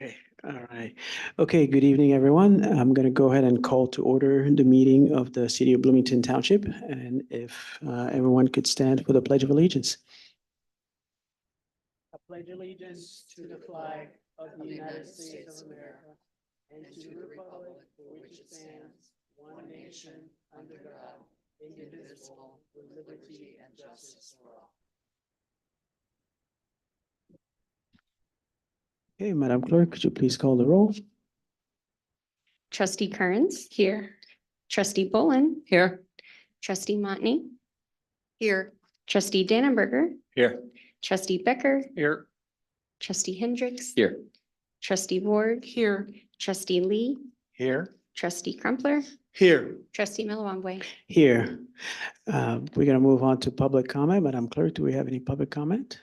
Okay, all right. Okay, good evening, everyone. I'm going to go ahead and call to order the meeting of the City of Bloomington Township. And if everyone could stand for the Pledge of Allegiance. I pledge allegiance to the flag of the United States of America and to the republic for which it stands, one nation, under God, indivisible, with liberty and justice for all. Okay, Madam Clerk, could you please call the roll? Trustee Kearns. Here. Trustee Bolin. Here. Trustee Montney. Here. Trustee Dannenberger. Here. Trustee Becker. Here. Trustee Hendricks. Here. Trustee Ward. Here. Trustee Lee. Here. Trustee Crumpler. Here. Trustee Milewangwe. Here. We're going to move on to public comment. Madam Clerk, do we have any public comment?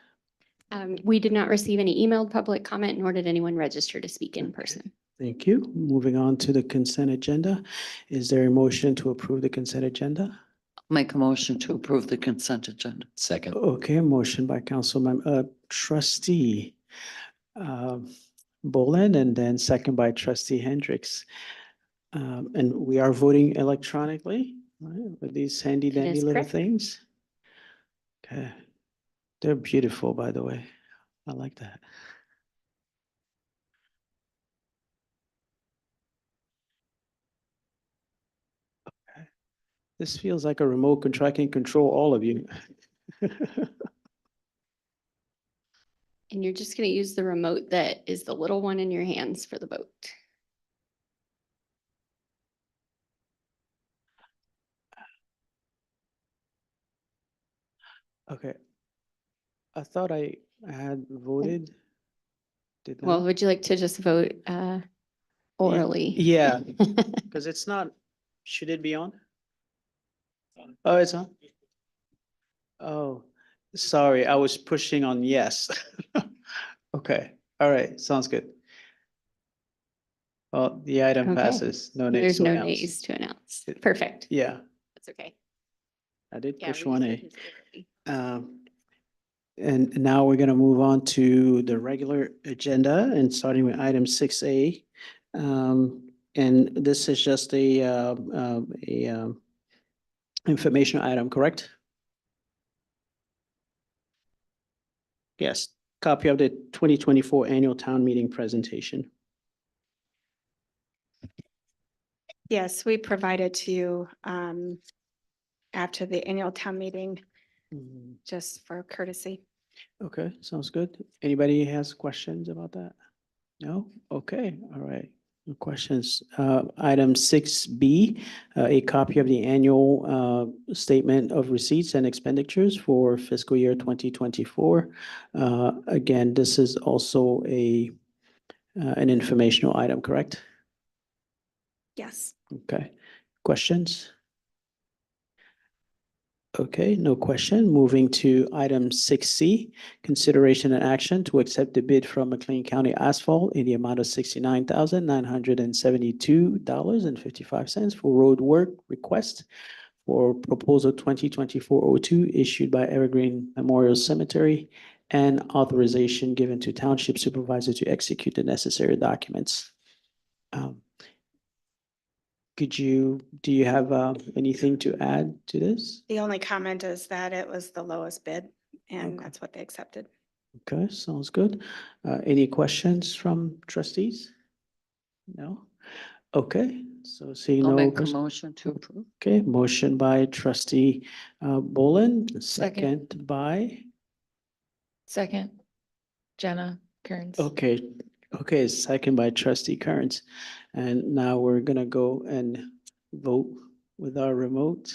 We did not receive any emailed public comment, nor did anyone register to speak in person. Thank you. Moving on to the consent agenda. Is there a motion to approve the consent agenda? Make a motion to approve the consent agenda. Second. Okay, motion by Trustee Bolin, and then second by Trustee Hendricks. And we are voting electronically, right, with these handy dandy is little correct. things. Okay. They're beautiful, by the way. I like that. Okay. This feels like a remote control. I can control all of you. And you're just going to use the remote that is the little one in your hands for the vote. Okay. I thought I had voted. Did Well, not? would you like to just vote orally? Yeah, because it's not, should it be on? Oh, it's on? Oh, sorry, I was pushing on yes. Okay, all right, sounds good. Well, the item Okay. passes. No nays There's to no announce. nays to announce. Perfect. Yeah, That's okay. I did Yeah, push we one just A. did consider it. And now we're gonna move on to the regular agenda and starting with item 6A. And this is just a information item, correct? Yes, copy of the 2024 annual town meeting presentation. Yes, we provided to you after the annual town meeting, just for courtesy. Okay, sounds good. Anybody has questions about that? No? Okay, all right. No questions. Item 6B, a copy of the annual statement of receipts and expenditures for fiscal year 2024. Again, this is also an informational item, correct? Yes. Okay, questions? Okay, no question. Moving to item 6C, consideration and action to accept the bid from McLean County Asphalt in the amount of $69,972.55 for road work request for proposal 2024-02 issued by Evergreen Memorial Cemetery and authorization given to Township Supervisor to execute the necessary documents. Do you have anything to add to this? The only comment is that it was the lowest bid and Okay. that's what they accepted. Okay, sounds good. Any questions from trustees? No? Okay, so seeing I'll no. make a question- motion to approve. Okay, motion by trustee Bolin, Second. second by, Second. Jenna Kearns. okay, second by trustee Kearns. And now we're gonna go and vote with our remote.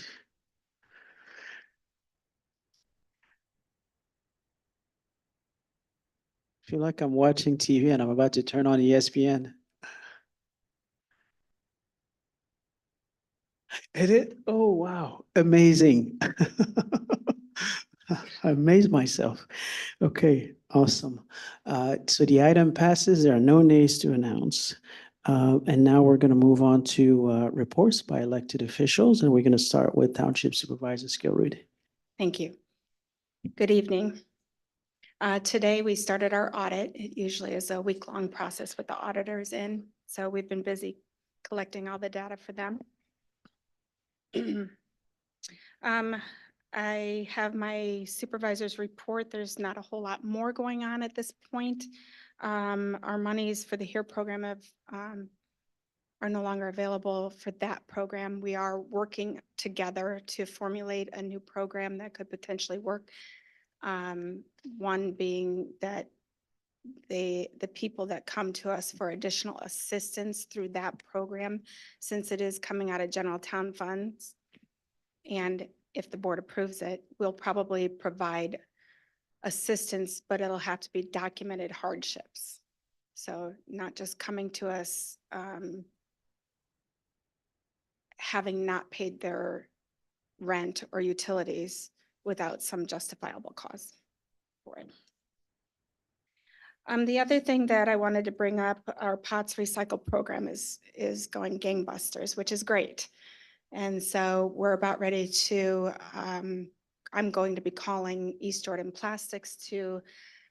I feel like I'm watching TV and I'm about to turn on ESPN. Hit it? Oh, wow, amazing. I amazed myself. Okay, awesome. So the item passes. There are no nays to announce. And now we're going to move on to reports by elected officials, and we're going to start with Township Supervisor Skilroyd. Thank you. Good evening. Today, we started our audit. It usually is a week-long process with the auditors in, so we've been busy collecting all the data for them. I have my supervisor's report. There's not a whole lot more going on at this point. Our monies for the HERE program are no longer available for that program. We are working together to formulate a new program that could potentially work. One being that the people that come to us for additional assistance through that program, since it is coming out of general town funds, and if the board approves it, we'll probably provide assistance, but it'll have to be documented hardships. So not just coming to us having not paid their rent or utilities without some justifiable cause for it. The other thing that I wanted to bring up, our POTS recycle program is going gangbusters, which is great. And so we're about ready to, I'm going to be calling East Jordan Plastics to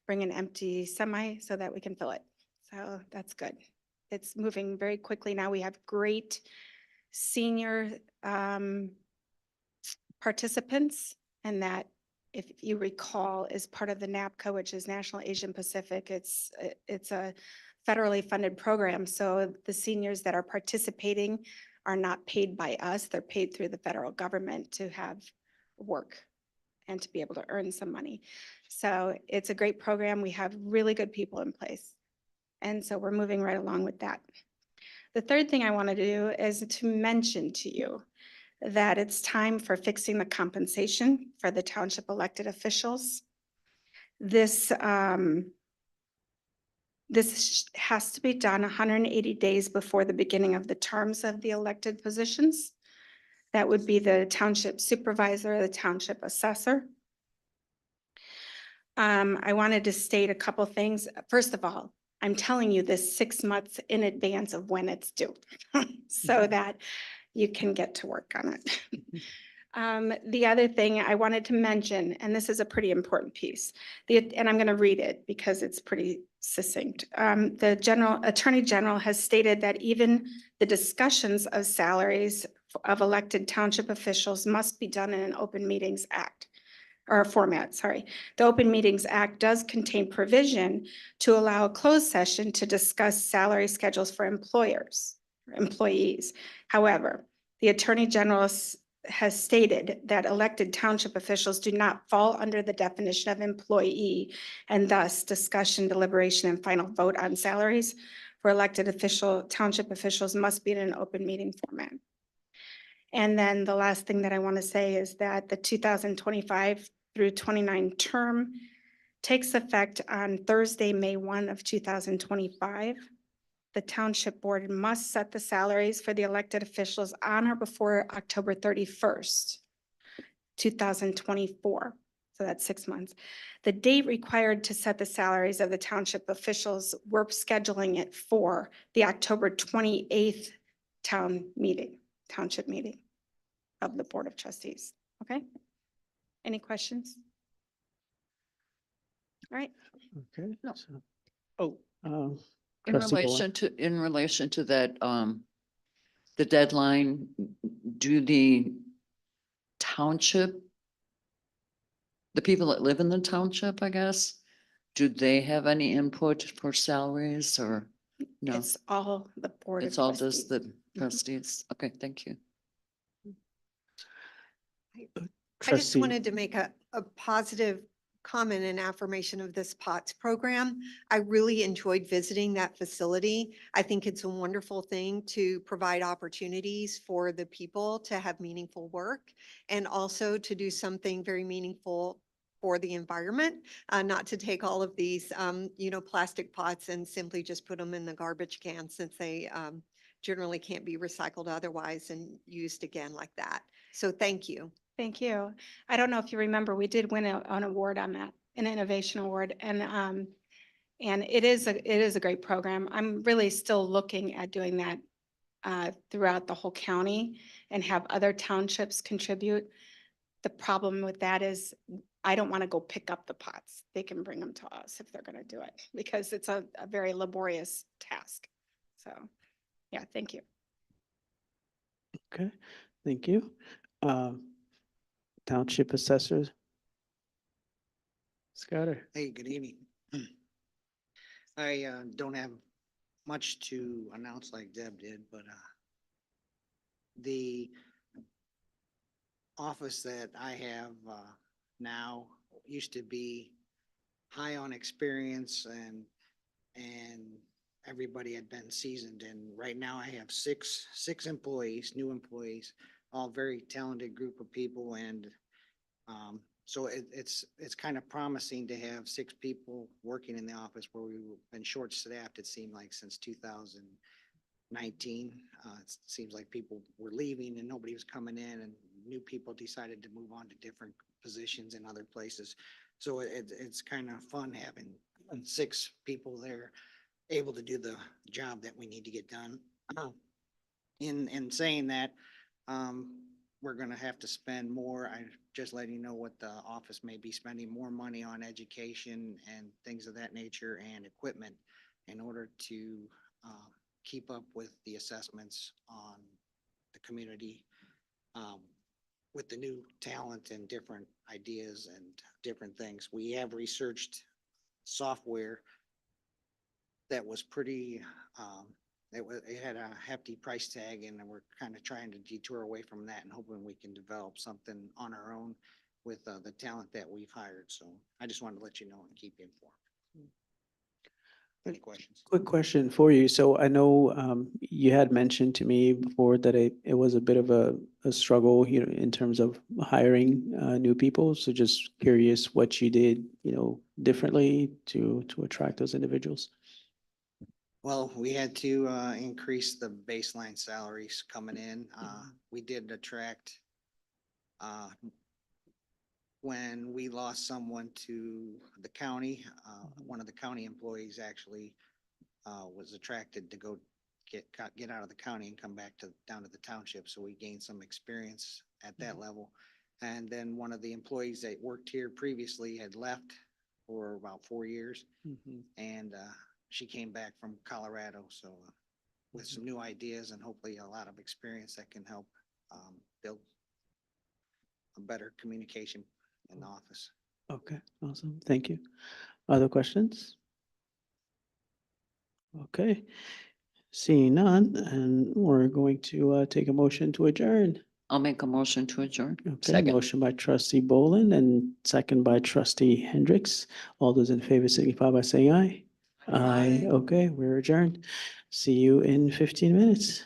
bring an empty semi so that we can fill it. So that's good. It's moving very quickly now. We have great senior participants, and that, if you recall, is part of the NAPCO, which is National Asian Pacific. It's a federally funded program. So the seniors that are participating are not paid by us. They're paid through the federal government to have work and to be able to earn some money. So it's a great program. We have really good people in place. And so we're moving right along with that. The third thing I want to do is to mention to you that it's time for fixing the compensation for the township elected officials. This has to be done 180 days before the beginning of the terms of the elected positions. That would be the township supervisor, the township assessor. I wanted to state a couple things. First of all, I'm telling you this 6 months in advance of when it's due, so that you can get to work on it. The other thing I wanted to mention, and this is a pretty important piece, and I'm going to read it because it's pretty succinct. The Attorney General has stated that even the discussions of salaries of elected township officials must be done in an Open Meetings Act, or format, sorry. The Open Meetings Act does contain provision to allow a closed session to discuss salary schedules for employees. However, the Attorney General has stated that elected township officials do not fall under the definition of employee, and thus discussion, deliberation, and final vote on salaries for elected township officials must be in an open meeting format. And then the last thing that I want to say is that the 2025 through 29 term takes effect on Thursday, May 1 of 2025. The township board must set the salaries for the elected officials on or before October 31st, 2024. So that's 6 months. The date required to set the salaries of the township officials, we're scheduling it for the October 28th township meeting of the Board of Trustees. Okay? Any questions? All right. Okay. No. So- Oh, In Trustee Boyd. relation to that, the deadline, do the township, the people that live in the township, I guess, do they have any input for salaries or no? It's all the Board of It's all Trustees. just the trustees. Okay, thank you. I just Trustee- wanted to make a positive comment and affirmation of this POTS program. I really enjoyed visiting that facility. I think it's a wonderful thing to provide opportunities for the people to have meaningful work and also to do something very meaningful for the environment, not to take all of these, plastic pots and simply just put them in the garbage can, since they generally can't be recycled otherwise and used again like that. So thank you. Thank you. I don't know if you remember, we did win an award on that, an innovation award, and it is a great program. I'm really still looking at doing that throughout the whole county and have other townships contribute. The problem with that is I don't want to go pick up the pots. They can bring them to us if they're going to do it because it's a very laborious task. So, yeah, thank you. Okay, thank you. Township assessors. Scott. Hey, good evening. I don't have much to announce like Deb did, but the office that I have now used to be high on experience and everybody had been seasoned. And right now I have six employees, new employees, all very talented group of people. And so it's kind of promising to have six people working in the office where we've been short-staffed, it seemed like, since 2019. It seems like people were leaving and nobody was coming in, and new people decided to move on to different positions in other places. So it's kind of fun having six people there able to do the job that we need to get done. In saying that, we're gonna have to spend more. I just letting you know what the office may be spending more money on education and things of that nature and equipment in order to keep up with the assessments on the community, with the new talent and different ideas and different things. We have researched software that was pretty, it had a hefty price tag, and we're kind of trying to detour away from that and hoping we can develop something on our own with the talent that we've hired. So I just wanted to let you know and keep you informed. Any questions? Quick question for you. So I know you had mentioned to me before that it was a bit of a struggle, in terms of hiring new people. So just curious what you did, differently to attract those individuals. Well, we had to increase the baseline salaries coming in. We did attract, when we lost someone to the county, one of the county employees actually was attracted to go get out of the county and come back down to the township. So we gained some experience at that level. And then one of the employees that worked here previously had left for about 4 years. And she came back from Colorado. So with some new ideas and hopefully a lot of experience that can help build a better communication in the office. Okay, awesome. Thank you. Other questions? Okay, seeing none, and we're going to take a motion to adjourn. I'll make a motion to adjourn. Okay, Second. motion by trustee Bolin and second by trustee Hendricks. All those in favor signify by saying aye. Aye. Okay, we're adjourned. See you in 15 minutes.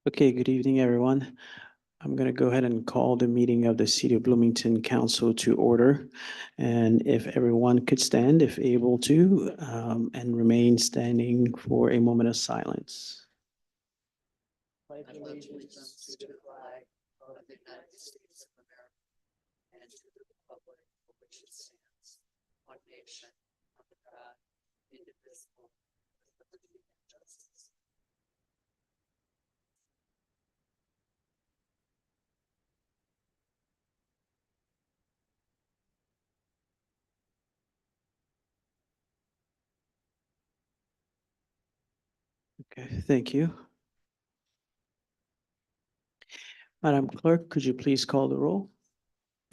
Okay, good evening, everyone. I'm going to go ahead and call the meeting of the City of Bloomington Council to order. And if everyone could stand, if able to, and remain standing for a moment of silence. Allegiance to the flag of the United States of America and to the republic for which it stands, one nation, under God, indivisible, with liberty and justice. Okay, thank you. Madam Clerk, could you please call the roll?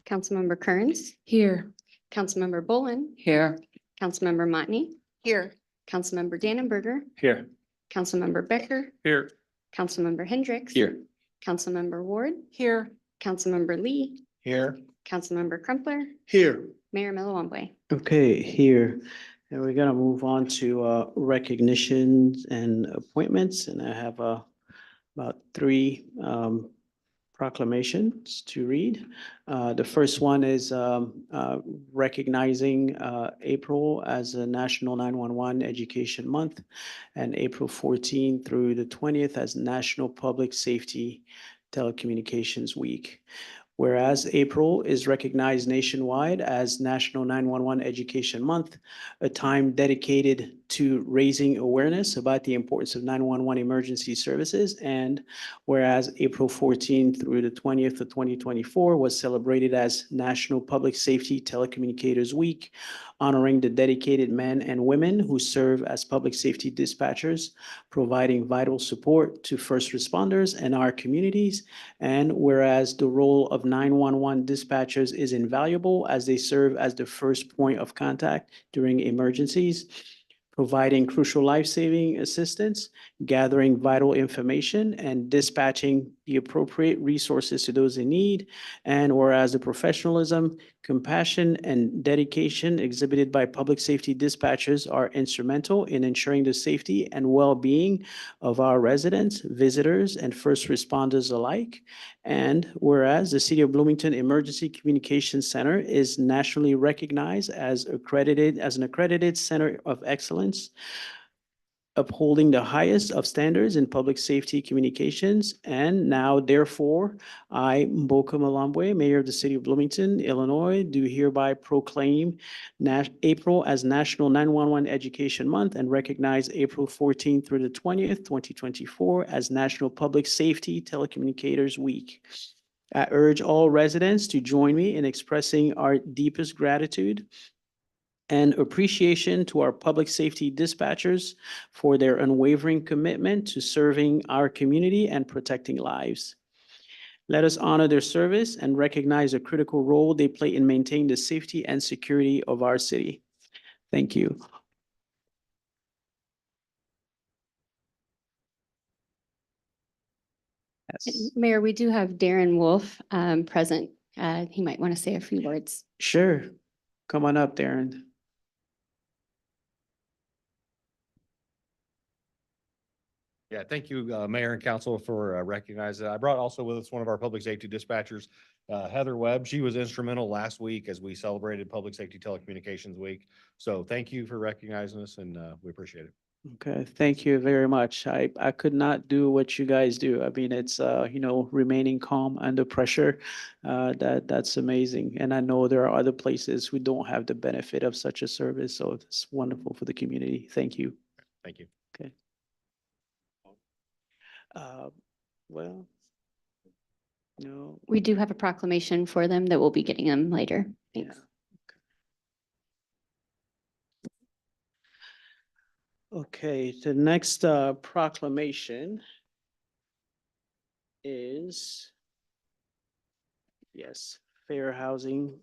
Councilmember Kearns, Here. Councilmember Bolin, Here, Councilmember Motney, Here. Councilmember Dannenberger, Here. Councilmember Becker, Here. Councilmember Hendricks. Here. Councilmember Ward, Here. Councilmember Lee, Here. Councilmember Crumpler, Here. Mayor Millawamble. Okay, here. And we're gonna move on to recognitions and appointments, and I have about three proclamations to read. The first one is recognizing April as a National 911 Education Month and April 14th through the 20th as National Public Safety Telecommunications Week. Whereas April is recognized nationwide as National 911 Education Month, a time dedicated to raising awareness about the importance of 911 emergency services. And whereas April 14th through the 20th of 2024 was celebrated as National Public Safety Telecommunicators Week, honoring the dedicated men and women who serve as public safety dispatchers, providing vital support to first responders and our communities. And whereas the role of 911 dispatchers is invaluable as they serve as the first point of contact during emergencies, providing crucial life-saving assistance, gathering vital information, and dispatching the appropriate resources to those in need. And whereas the professionalism, compassion, and dedication exhibited by public safety dispatchers are instrumental in ensuring the safety and well-being of our residents, visitors, and first responders alike. And whereas the City of Bloomington Emergency Communications Center is nationally recognized as an accredited center of excellence, upholding the highest of standards in public safety communications. And now, therefore, I, Mboka Malambwe, Mayor of the City of Bloomington, Illinois, do hereby proclaim April as National 911 Education Month and recognize April 14th through the 20th, 2024 as National Public Safety Telecommunicators Week. I urge all residents to join me in expressing our deepest gratitude and appreciation to our public safety dispatchers for their unwavering commitment to serving our community and protecting lives. Let us honor their service and recognize the critical role they play in maintaining the safety and security of our city. Thank you. Yes. Mayor, we do have Darren Wolf present. He might want to say a few words. Sure. Come on up, Darren. Yeah, thank you, Mayor and Council, for recognizing that. I brought also with us one of our public safety dispatchers, Heather Webb. She was instrumental last week as we celebrated Public Safety Telecommunications Week. So thank you for recognizing us, and we appreciate it. Okay, thank you very much. I could not do what you guys do. I mean, it's remaining calm under pressure. That's amazing. And I know there are other places who don't have the benefit of such a service, so it's wonderful for the community. Thank you. Thank you. Okay. Well, no. We do have a proclamation for them that we'll be getting them later. Yeah. Thanks. Okay, the next proclamation is, yes, Fair Housing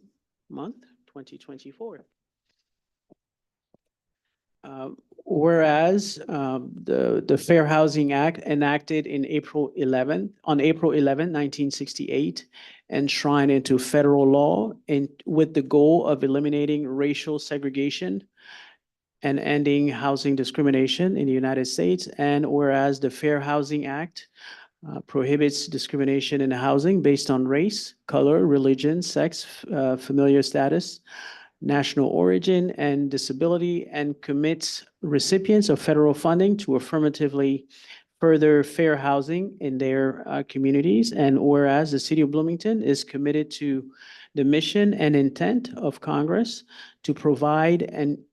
Month 2024. Whereas the Fair Housing Act enacted on April 11, 1968, enshrined into federal law and with the goal of eliminating racial segregation and ending housing discrimination in the United States. And whereas the Fair Housing Act prohibits discrimination in housing based on race, color, religion, sex, familial status, national origin, and disability, and commits recipients of federal funding to affirmatively further fair housing in their communities. And whereas the city of Bloomington is committed to the mission and intent of Congress to provide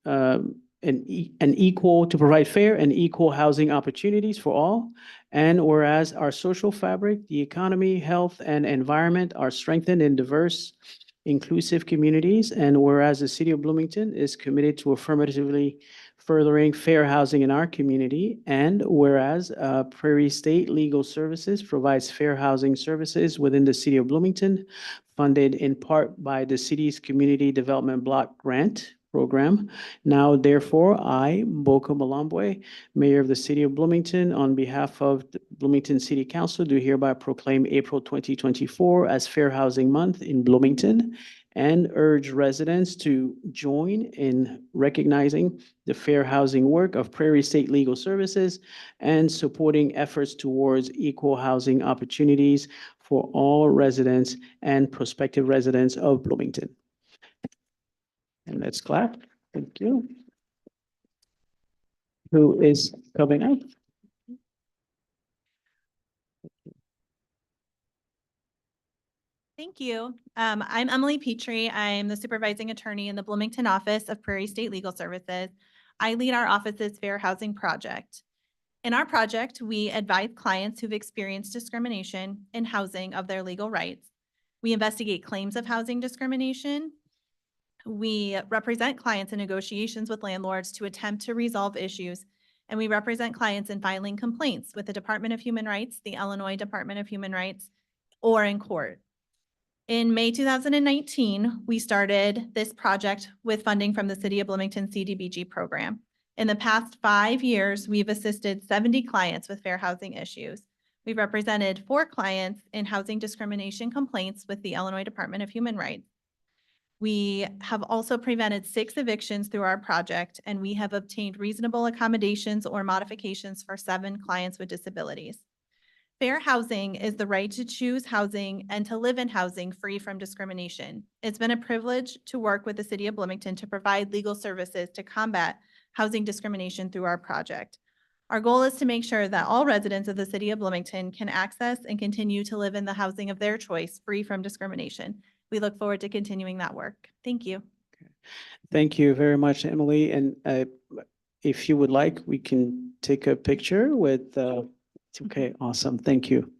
to provide fair and equal housing opportunities for all. And whereas our social fabric, the economy, health, and environment are strengthened in diverse, inclusive communities. And whereas the city of Bloomington is committed to affirmatively furthering fair housing in our community. And whereas Prairie State Legal Services provides fair housing services within the city of Bloomington, funded in part by the city's Community Development Block Grant Program. Now, therefore, I, Mboko Malambwe, Mayor of the City of Bloomington, on behalf of the Bloomington City Council, do hereby proclaim April 2024 as Fair Housing Month in Bloomington and urge residents to join in recognizing the fair housing work of Prairie State Legal Services and supporting efforts towards equal housing opportunities for all residents and prospective residents of Bloomington. And let's clap. Thank you. Who is coming up? Thank you. I'm Emily Petrie. I'm the supervising attorney in the Bloomington office of Prairie State Legal Services. I lead our office's Fair Housing Project. In our project, we advise clients who've experienced discrimination in housing of their legal rights. We investigate claims of housing discrimination. We represent clients in negotiations with landlords to attempt to resolve issues. And we represent clients in filing complaints with the Department of Human Rights, the Illinois Department of Human Rights, or in court. In May 2019, we started this project with funding from the City of Bloomington CDBG program. In the past 5 years, we've assisted 70 clients with fair housing issues. We've represented 4 clients in housing discrimination complaints with the Illinois Department of Human Rights. We have also prevented 6 evictions through our project, and we have obtained reasonable accommodations or modifications for 7 clients with disabilities. Fair housing is the right to choose housing and to live in housing free from discrimination. It's been a privilege to work with the City of Bloomington to provide legal services to combat housing discrimination through our project. Our goal is to make sure that all residents of the City of Bloomington can access and continue to live in the housing of their choice, free from discrimination. We look forward to continuing that work. Thank you. Thank you very much, Emily. And if you would like, we can take a picture with, okay, awesome. Thank you.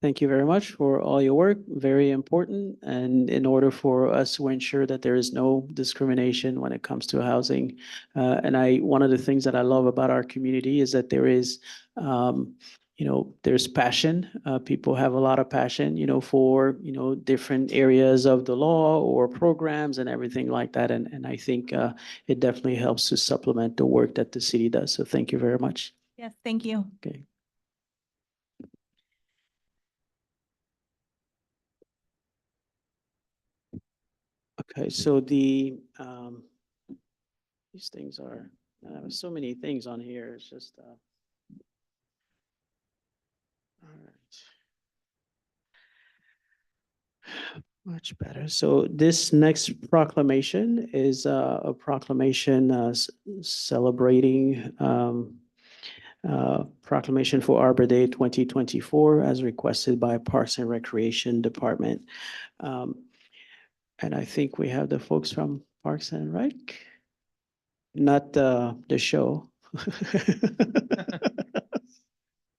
Thank you very much for all your work. Very important. And in order for us to ensure that there is no discrimination when it comes to housing. One of the things that I love about our community is that there is, there's passion. People have a lot of passion, for, different areas of the law or programs and everything like that. And I think it definitely helps to supplement the work that the city does. So thank you very much. Yes, thank you. Okay. Okay, so these things are, so many things on here, it's just, all right. Much better. So this next proclamation is a proclamation celebrating proclamation for Arbor Day 2024 as requested by Parks and Recreation Department. And I think we have the folks from Parks and Rec, not the show.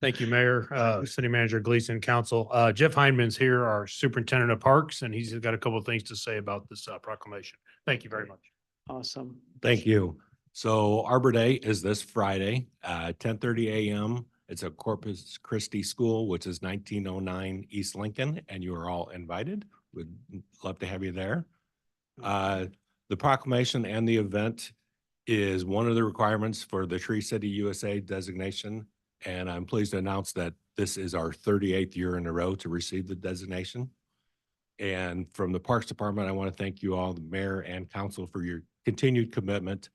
Thank you, Mayor, City Manager Gleason, Council. Jeff Heinman's here, our Superintendent of Parks, and he's got a couple of things to say about this proclamation. Thank you very much. Awesome. Thank you. So Arbor Day is this Friday, 10:30 a.m. It's a Corpus Christi school, which is 1909 East Lincoln, and you are all invited. Would love to have you there. The proclamation and the event is one of the requirements for the Tree City USA designation. And I'm pleased to announce that this is our 38th year in a row to receive the designation. And from the Parks Department, I want to thank you all, the mayor and council, for your continued commitment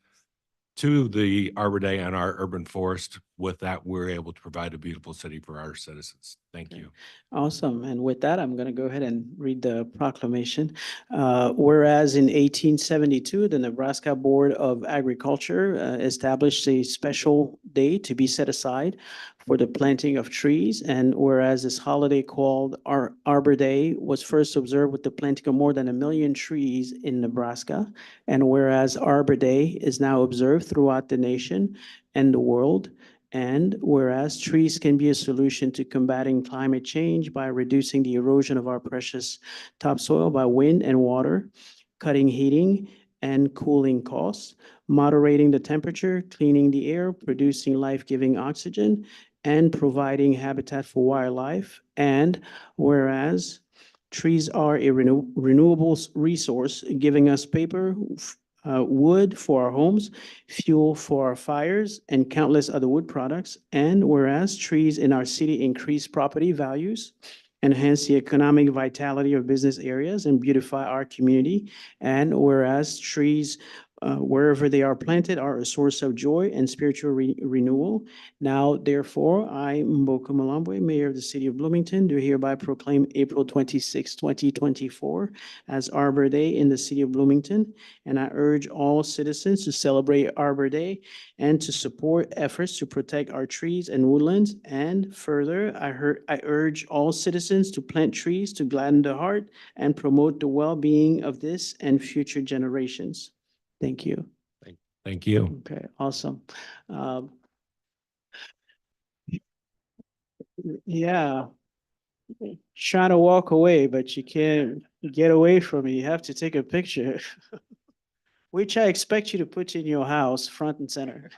to the Arbor Day and our urban forest. With that, we're able to provide a beautiful city for our citizens. Thank Okay. you. Awesome. And with that, I'm going to go ahead and read the proclamation. Whereas in 1872, the Nebraska Board of Agriculture established a special day to be set aside for the planting of trees. And whereas this holiday called Arbor Day was first observed with the planting of more than 1 million trees in Nebraska. And whereas Arbor Day is now observed throughout the nation and the world. And whereas trees can be a solution to combating climate change by reducing the erosion of our precious topsoil by wind and water, cutting heating and cooling costs, moderating the temperature, cleaning the air, producing life-giving oxygen, and providing habitat for wildlife. And whereas trees are a renewable resource, giving us paper, wood for our homes, fuel for our fires, and countless other wood products. And whereas trees in our city increase property values, enhance the economic vitality of business areas, and beautify our community. And whereas trees, wherever they are planted, are a source of joy and spiritual renewal. Now, therefore, I, Mboka Malambwe, Mayor of the City of Bloomington, do hereby proclaim April 26, 2024 as Arbor Day in the City of Bloomington. And I urge all citizens to celebrate Arbor Day and to support efforts to protect our trees and woodlands. And further, I urge all citizens to plant trees to gladden the heart and promote the well-being of this and future generations. Thank you. Thank you. Okay, awesome. Yeah. Trying to walk away, but you can't get away from me. You have to take a picture. Which I expect you to put in your house, front and center.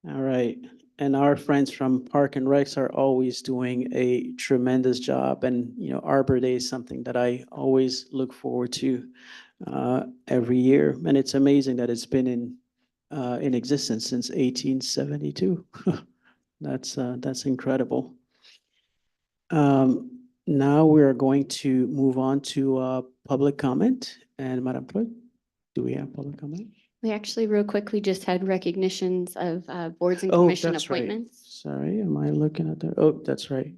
All right. And our friends from Park and Recs are always doing a tremendous job. And, you know, Arbor Day is something that I always look forward to every year. And it's amazing that it's been in existence since 1872. That's incredible. Now we are going to move on to public comment. And Madam Clerk, do we have public comment? We actually real quickly just had recognitions of boards and Oh, commission that's right. appointments. Sorry, am I looking at the, oh, that's right.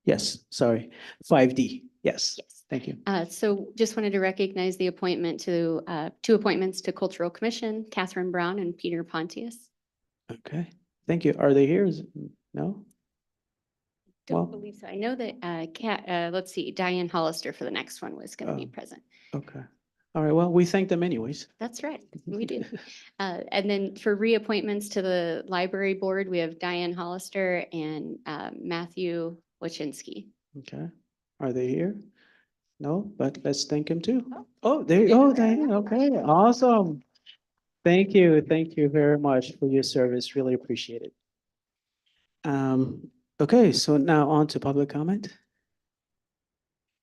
Yes, sorry, 5D, yes, Yes. thank you. So just wanted to recognize the appointment to, two appointments to Cultural Commission, Catherine Brown and Peter Pontius. Okay, thank you. Are they here? No? Well- Don't believe so. I know that, let's see, Diane Hollister for the next one was going to be Oh. present. Okay, all right, well, we thank them anyways. That's right, we do. And then for reappointments to the library board, we have Diane Hollister and Matthew Wachinski. Okay, are they here? No, but let's thank them too. Oh, there, oh, Diane, okay, awesome. Thank you very much for your service, really appreciate it. Okay, so now on to public comment.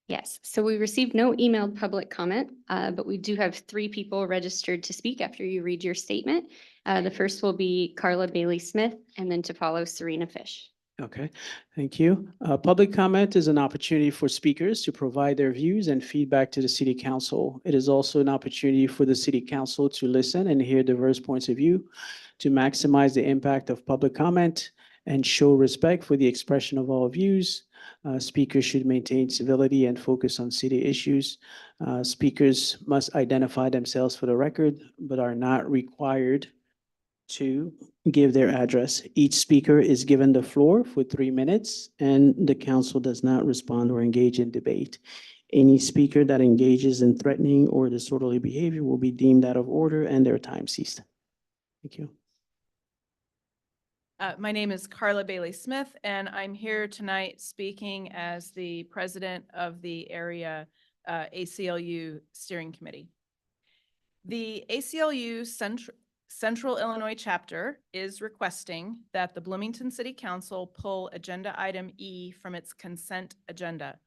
Yes, so we received no emailed public comment, but we do have 3 people registered to speak after you read your statement. The first will be Carla Bailey Smith, and then to follow Serena Fish. Okay, thank you. Public comment is an opportunity for speakers to provide their views and feedback to the city council. It is also an opportunity for the city council to listen and hear diverse points of view, to maximize the impact of public comment and show respect for the expression of all views. Speakers should maintain civility and focus on city issues. Speakers must identify themselves for the record, but are not required to give their address. Each speaker is given the floor for 3 minutes, and the council does not respond or engage in debate. Any speaker that engages in threatening or disorderly behavior will be deemed out of order and their time ceased. Thank you. My name is Carla Bailey Smith, and I'm here tonight speaking as the president of the area ACLU Steering Committee. The ACLU Central Illinois chapter is requesting that the Bloomington City Council pull agenda item E from its consent agenda.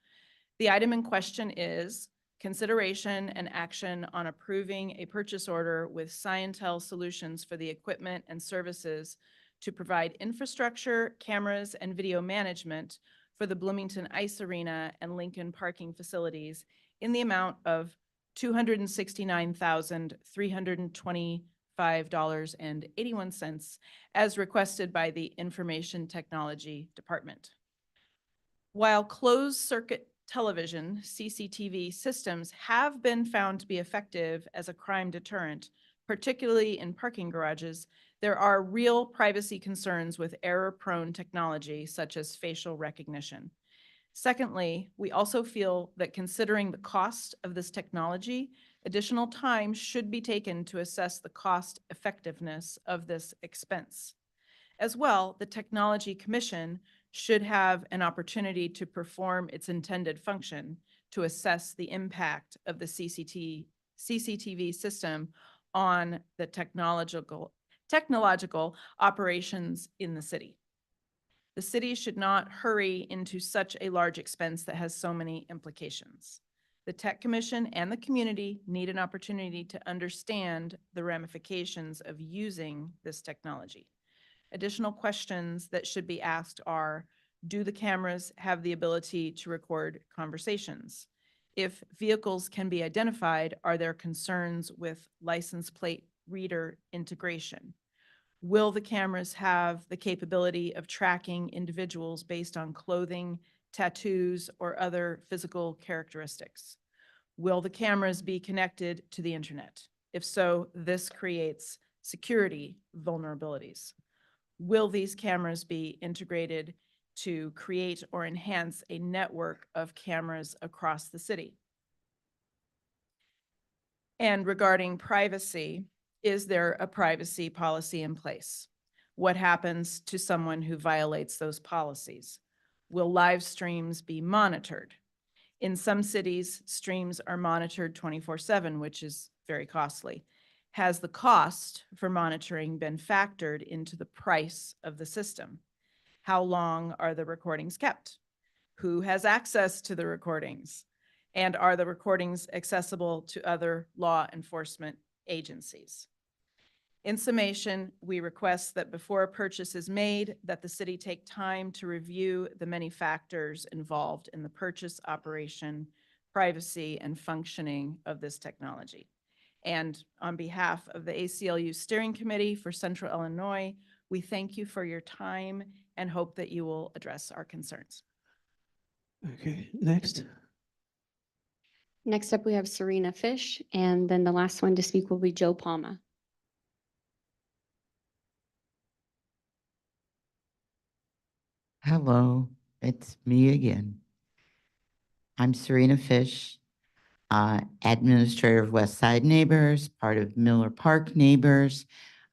The item in question is consideration and action on approving a purchase order with Scientel Solutions for the equipment and services to provide infrastructure, cameras, and video management for the Bloomington Ice Arena and Lincoln parking facilities in the amount of $269,325.81 as requested by the Information Technology Department. While closed-circuit television, CCTV systems have been found to be effective as a crime deterrent, particularly in parking garages, there are real privacy concerns with error-prone technology such as facial recognition. Secondly, we also feel that considering the cost of this technology, additional time should be taken to assess the cost effectiveness of this expense. As well, the Technology Commission should have an opportunity to perform its intended function to assess the impact of the CCTV system on the technological operations in the city. The city should not hurry into such a large expense that has so many implications. The Tech Commission and the community need an opportunity to understand the ramifications of using this technology. Additional questions that should be asked are, do the cameras have the ability to record conversations? If vehicles can be identified, are there concerns with license plate reader integration? Will the cameras have the capability of tracking individuals based on clothing, tattoos, or other physical characteristics? Will the cameras be connected to the internet? If so, this creates security vulnerabilities. Will these cameras be integrated to create or enhance a network of cameras across the city? And regarding privacy, is there a privacy policy in place? What happens to someone who violates those policies? Will live streams be monitored? In some cities, streams are monitored 24/7, which is very costly. Has the cost for monitoring been factored into the price of the system? How long are the recordings kept? Who has access to the recordings? And are the recordings accessible to other law enforcement agencies? In summation, we request that before a purchase is made, that the city take time to review the many factors involved in the purchase, operation, privacy, and functioning of this technology. And on behalf of the ACLU Steering Committee for Central Illinois, we thank you for your time and hope that you will address our concerns. Okay, next. Next up, we have Serena Fish, and then the last one to speak will be Joe Palma. Hello, it's me again. I'm Serena Fish, Administrator of West Side Neighbors, part of Miller Park Neighbors.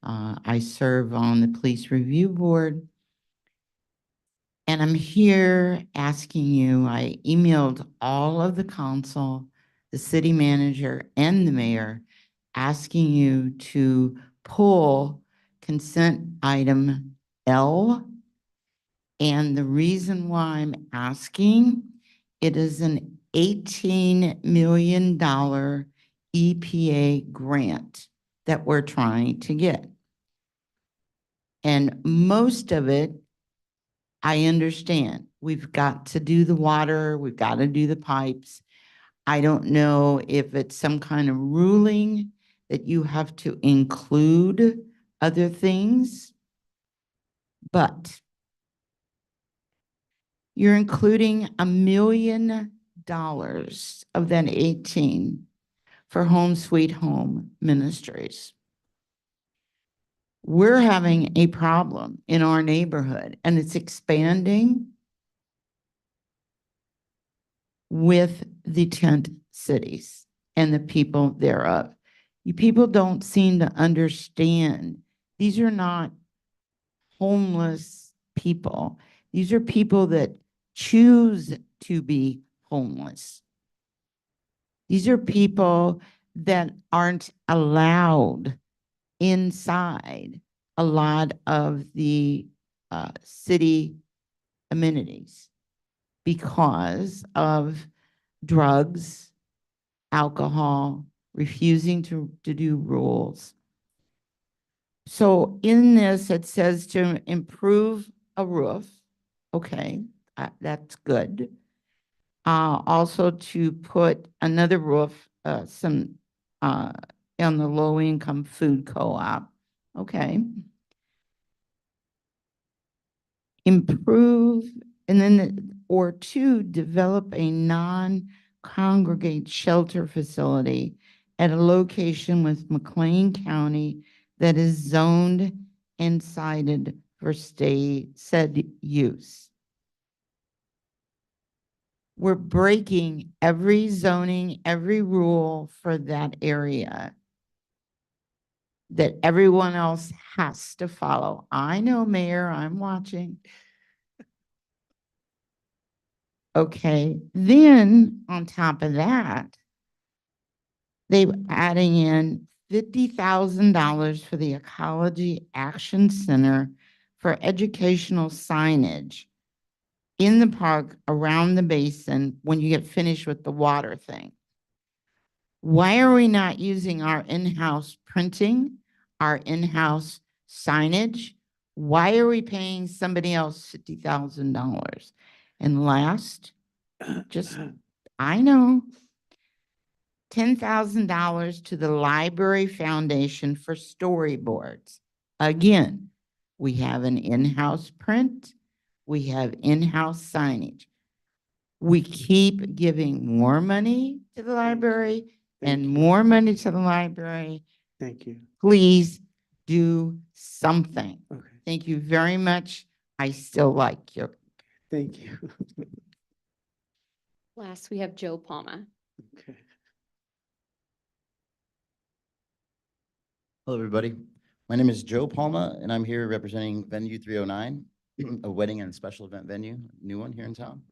I serve on the Police Review Board. And I'm here asking you, I emailed all of the council, the city manager, and the mayor, asking you to pull consent item L. And the reason why I'm asking, it is an $18 million EPA grant that we're trying to get. And most of it, I understand. We've got to do the water, we've got to do the pipes. I don't know if it's some kind of ruling that you have to include other things, but you're including $1 million of that 18 for Home Sweet Home Ministries. We're having a problem in our neighborhood, and it's expanding with the tent cities and the people thereof. You people don't seem to understand. These are not homeless people. These are people that choose to be homeless. These are people that aren't allowed inside a lot of the city amenities because of drugs, alcohol, refusing to do rules. So in this, it says to improve a roof. Okay, that's good. Also to put another roof, on the low-income food co-op. Okay. Improve, and then, or two, develop a non-congregate shelter facility at a location with McLean County that is zoned and cited for said use. We're breaking every zoning, every rule for that area that everyone else has to follow. I know, Mayor, I'm watching. Okay, then on top of that, they adding in $50,000 for the Ecology Action Center for educational signage in the park around the basin when you get finished with the water thing. Why are we not using our in-house printing, our in-house signage? Why are we paying somebody else $50,000? And last, just, I know, $10,000 to the Library Foundation for storyboards. Again, we have an in-house print, we have in-house signage. We keep giving more money to the library Thank and you. more money to the library. Thank you. Please do something. Okay, Thank you very much. I still like you. thank you. Last, we have Joe Palma. Okay. Hello, everybody. My name is Joe Palma, and I'm here representing Venue 309, a wedding and special event venue, new one here in town.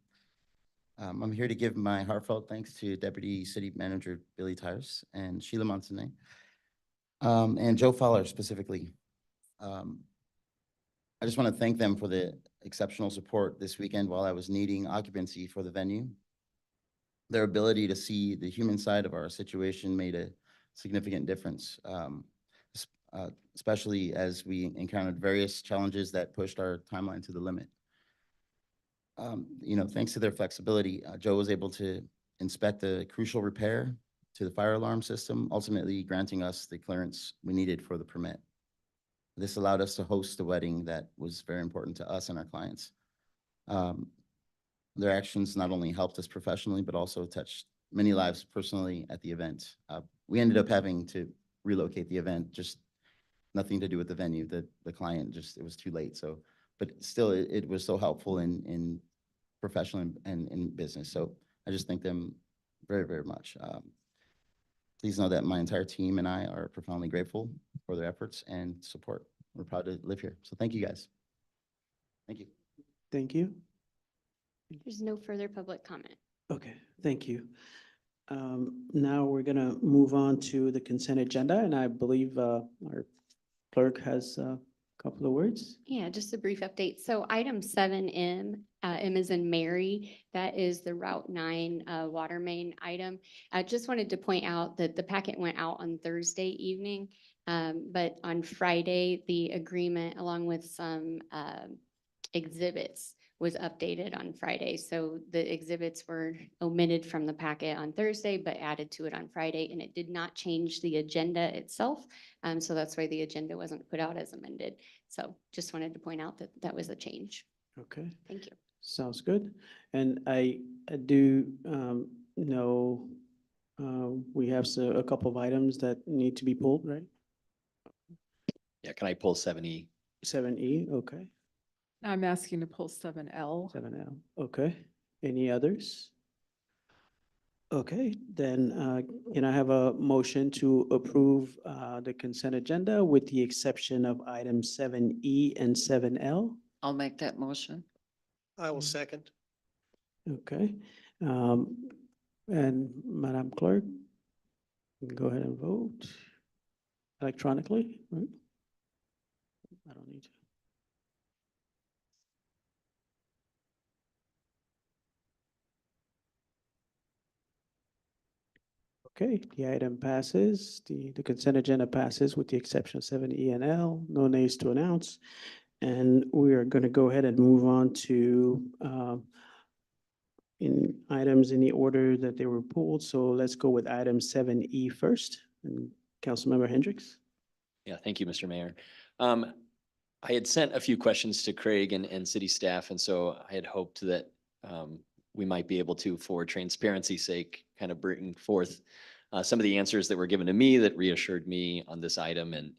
I'm here to give my heartfelt thanks to Deputy City Manager Billy Tires and Sheila Montanet, and Joe Fowler specifically. I just want to thank them for the exceptional support this weekend while I was needing occupancy for the venue. Their ability to see the human side of our situation made a significant difference, especially as we encountered various challenges that pushed our timeline to the limit. Thanks to their flexibility, Joe was able to inspect the crucial repair to the fire alarm system, ultimately granting us the clearance we needed for the permit. This allowed us to host a wedding that was very important to us and our clients. Their actions not only helped us professionally, but also touched many lives personally at the event. We ended up having to relocate the event, just nothing to do with the venue. The client it was too late. So, but still, it was so helpful in professional and in business. So I just thank them very, very much. Please know that my entire team and I are profoundly grateful for their efforts and support. We're proud to live here. So thank you, guys. Thank you. Thank you. There's no further public comment. Okay, thank you. Now we're gonna move on to the consent agenda, and I believe our clerk has a couple of words. Yeah, just a brief update. So item 7M, M is in Mary, that is the Route 9 water main item. I just wanted to point out that the packet went out on Thursday evening, but on Friday, the agreement along with some exhibits was updated on Friday. So the exhibits were omitted from the packet on Thursday, but added to it on Friday, and it did not change the agenda itself. So that's why the agenda wasn't put out as amended. So just wanted to point out that that was a change. Okay, Thank you. sounds good. And I do know we have a couple of items that need to be pulled, right? Yeah, can I pull 7E? 7E, okay. I'm asking to pull 7L. 7L, okay. Any others? Okay, then can I have a motion to approve the consent agenda with the exception of items 7E and 7L? I'll make that motion. I will second. Okay. And Madam Clerk, go ahead and vote. electronically, right? I don't need to. Okay, the item passes. The consent agenda passes with the exception of 7E and L. No nays to announce. And we are going to go ahead and move on to in items in the order that they were pulled. So let's go with item 7E first. And Councilmember Hendricks. Yeah, thank you, Mr. Mayor. I had sent a few questions to Craig and city staff, and so I had hoped that we might be able to, for transparency's sake, kind of bring forth some of the answers that were given to me that reassured me on this item, and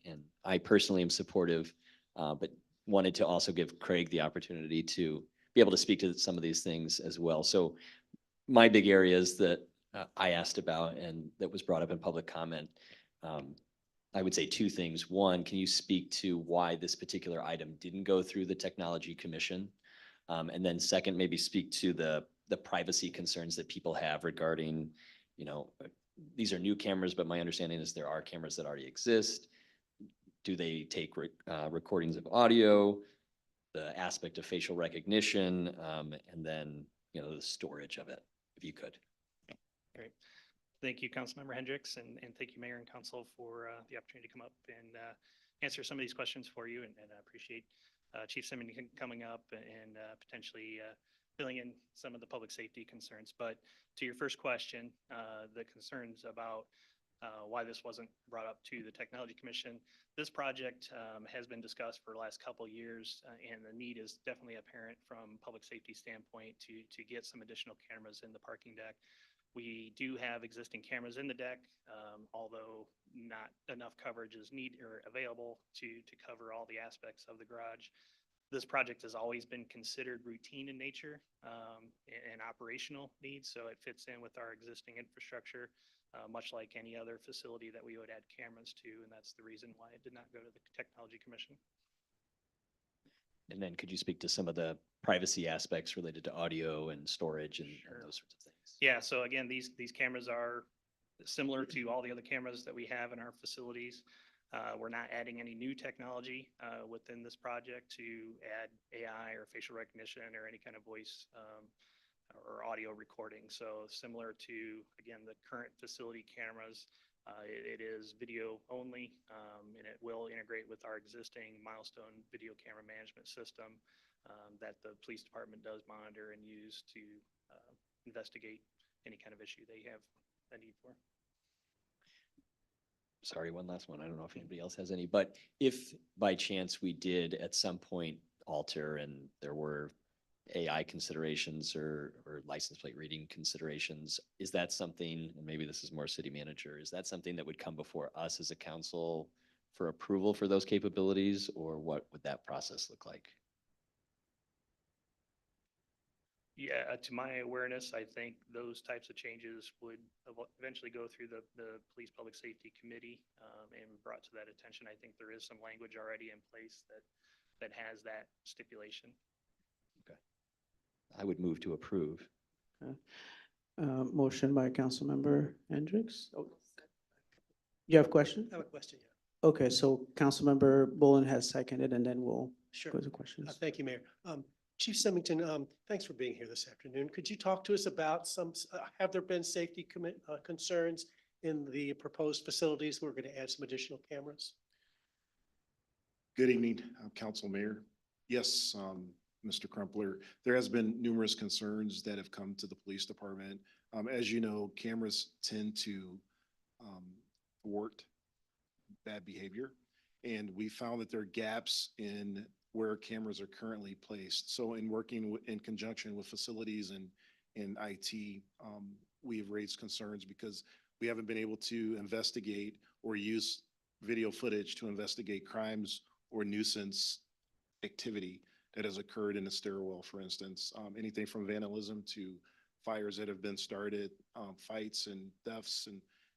I personally am supportive, but wanted to also give Craig the opportunity to be able to speak to some of these things as well. So my big areas that I asked about and that was brought up in public comment, I would say two things. One, can you speak to why this particular item didn't go through the Technology Commission? And then second, maybe speak to the privacy concerns that people have regarding, these are new cameras, but my understanding is there are cameras that already exist. Do they take recordings of audio, the aspect of facial recognition, and then, the storage of it, if you could. Great. Thank you, Councilmember Hendricks, and thank you, Mayor and Council, for the opportunity to come up and answer some of these questions for you. And I appreciate Chief Simmons coming up and potentially filling in some of the public safety concerns. But to your first question, the concerns about why this wasn't brought up to the Technology Commission. This project has been discussed for the last couple of years, and the need is definitely apparent from public safety standpoint to get some additional cameras in the parking deck. We do have existing cameras in the deck, although not enough coverage is needed or available to cover all the aspects of the garage. This project has always been considered routine in nature and operational needs, so it fits in with our existing infrastructure, much like any other facility that we would add cameras to, and that's the reason why it did not go to the Technology Commission. And then could you speak to some of the privacy aspects related to audio and storage and those sorts of things? Yeah, so again, these cameras are similar to all the other cameras that we have in our facilities. We're not adding any new technology within this project to add AI or facial recognition or any kind of voice or audio recording. So similar to, again, the current facility cameras, it is video only, and it will integrate with our existing Milestone video camera management system that the police department does monitor and use to investigate any kind of issue they have a need for. Sorry, one last one. I don't know if anybody else has any, but if by chance we did at some point alter and there were AI considerations or license plate reading considerations, is that something, and maybe this is more city manager, is that something that would come before us as a council for approval for those capabilities, or what would that process look like? Yeah, to my awareness, I think those types of changes would eventually go through the Police Public Safety Committee and brought to that attention. I think there is some language already in place that has that stipulation. Okay. I would move to approve. Motion by Councilmember Hendricks. Oh, you have a question? I have a question, yeah. Okay, so Councilmember Bullen has seconded, and then we'll Sure. go to questions. Thank you, Mayor. Chief Symington, thanks for being here this afternoon. Could you talk to us about have there been safety concerns in the proposed facilities? We're going to add some additional cameras. Good evening, Council Mayor. Yes, Mr. Crumpler, there has been numerous concerns that have come to the police department. As you know, cameras tend to thwart bad behavior, and we found that there are gaps in where cameras are currently placed. So in working in conjunction with facilities and IT, we have raised concerns because we haven't been able to investigate or use video footage to investigate crimes or nuisance activity that has occurred in the stairwell, for instance. Anything from vandalism to fires that have been started, fights and thefts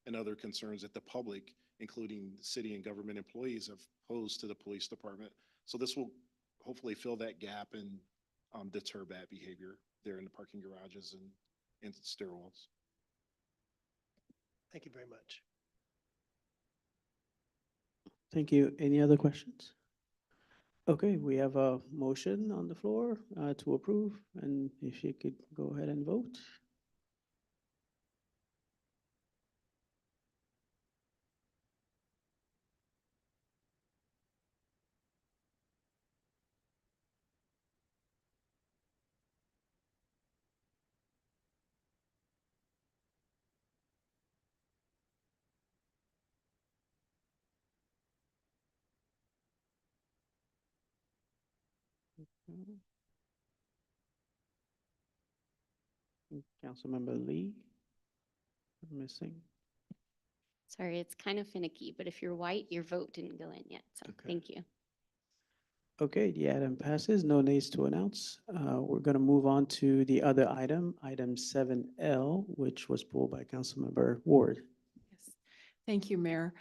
and other concerns that the public, including city and government employees, have posed to the police department. So this will hopefully fill that gap and deter bad behavior there in the parking garages and stairwells. Thank you very much. Thank you. Any other questions? Okay, we have a motion on the floor to approve, and if you could go ahead and vote. Councilmember Lee, missing. Sorry, it's kind of finicky, but if you're white, your vote didn't go in yet, so Okay. thank you. Okay, the item passes, no nays to announce. We're going to move on to the other item, item 7L, which was pulled by Councilmember Ward. Yes. Thank you, Mayor.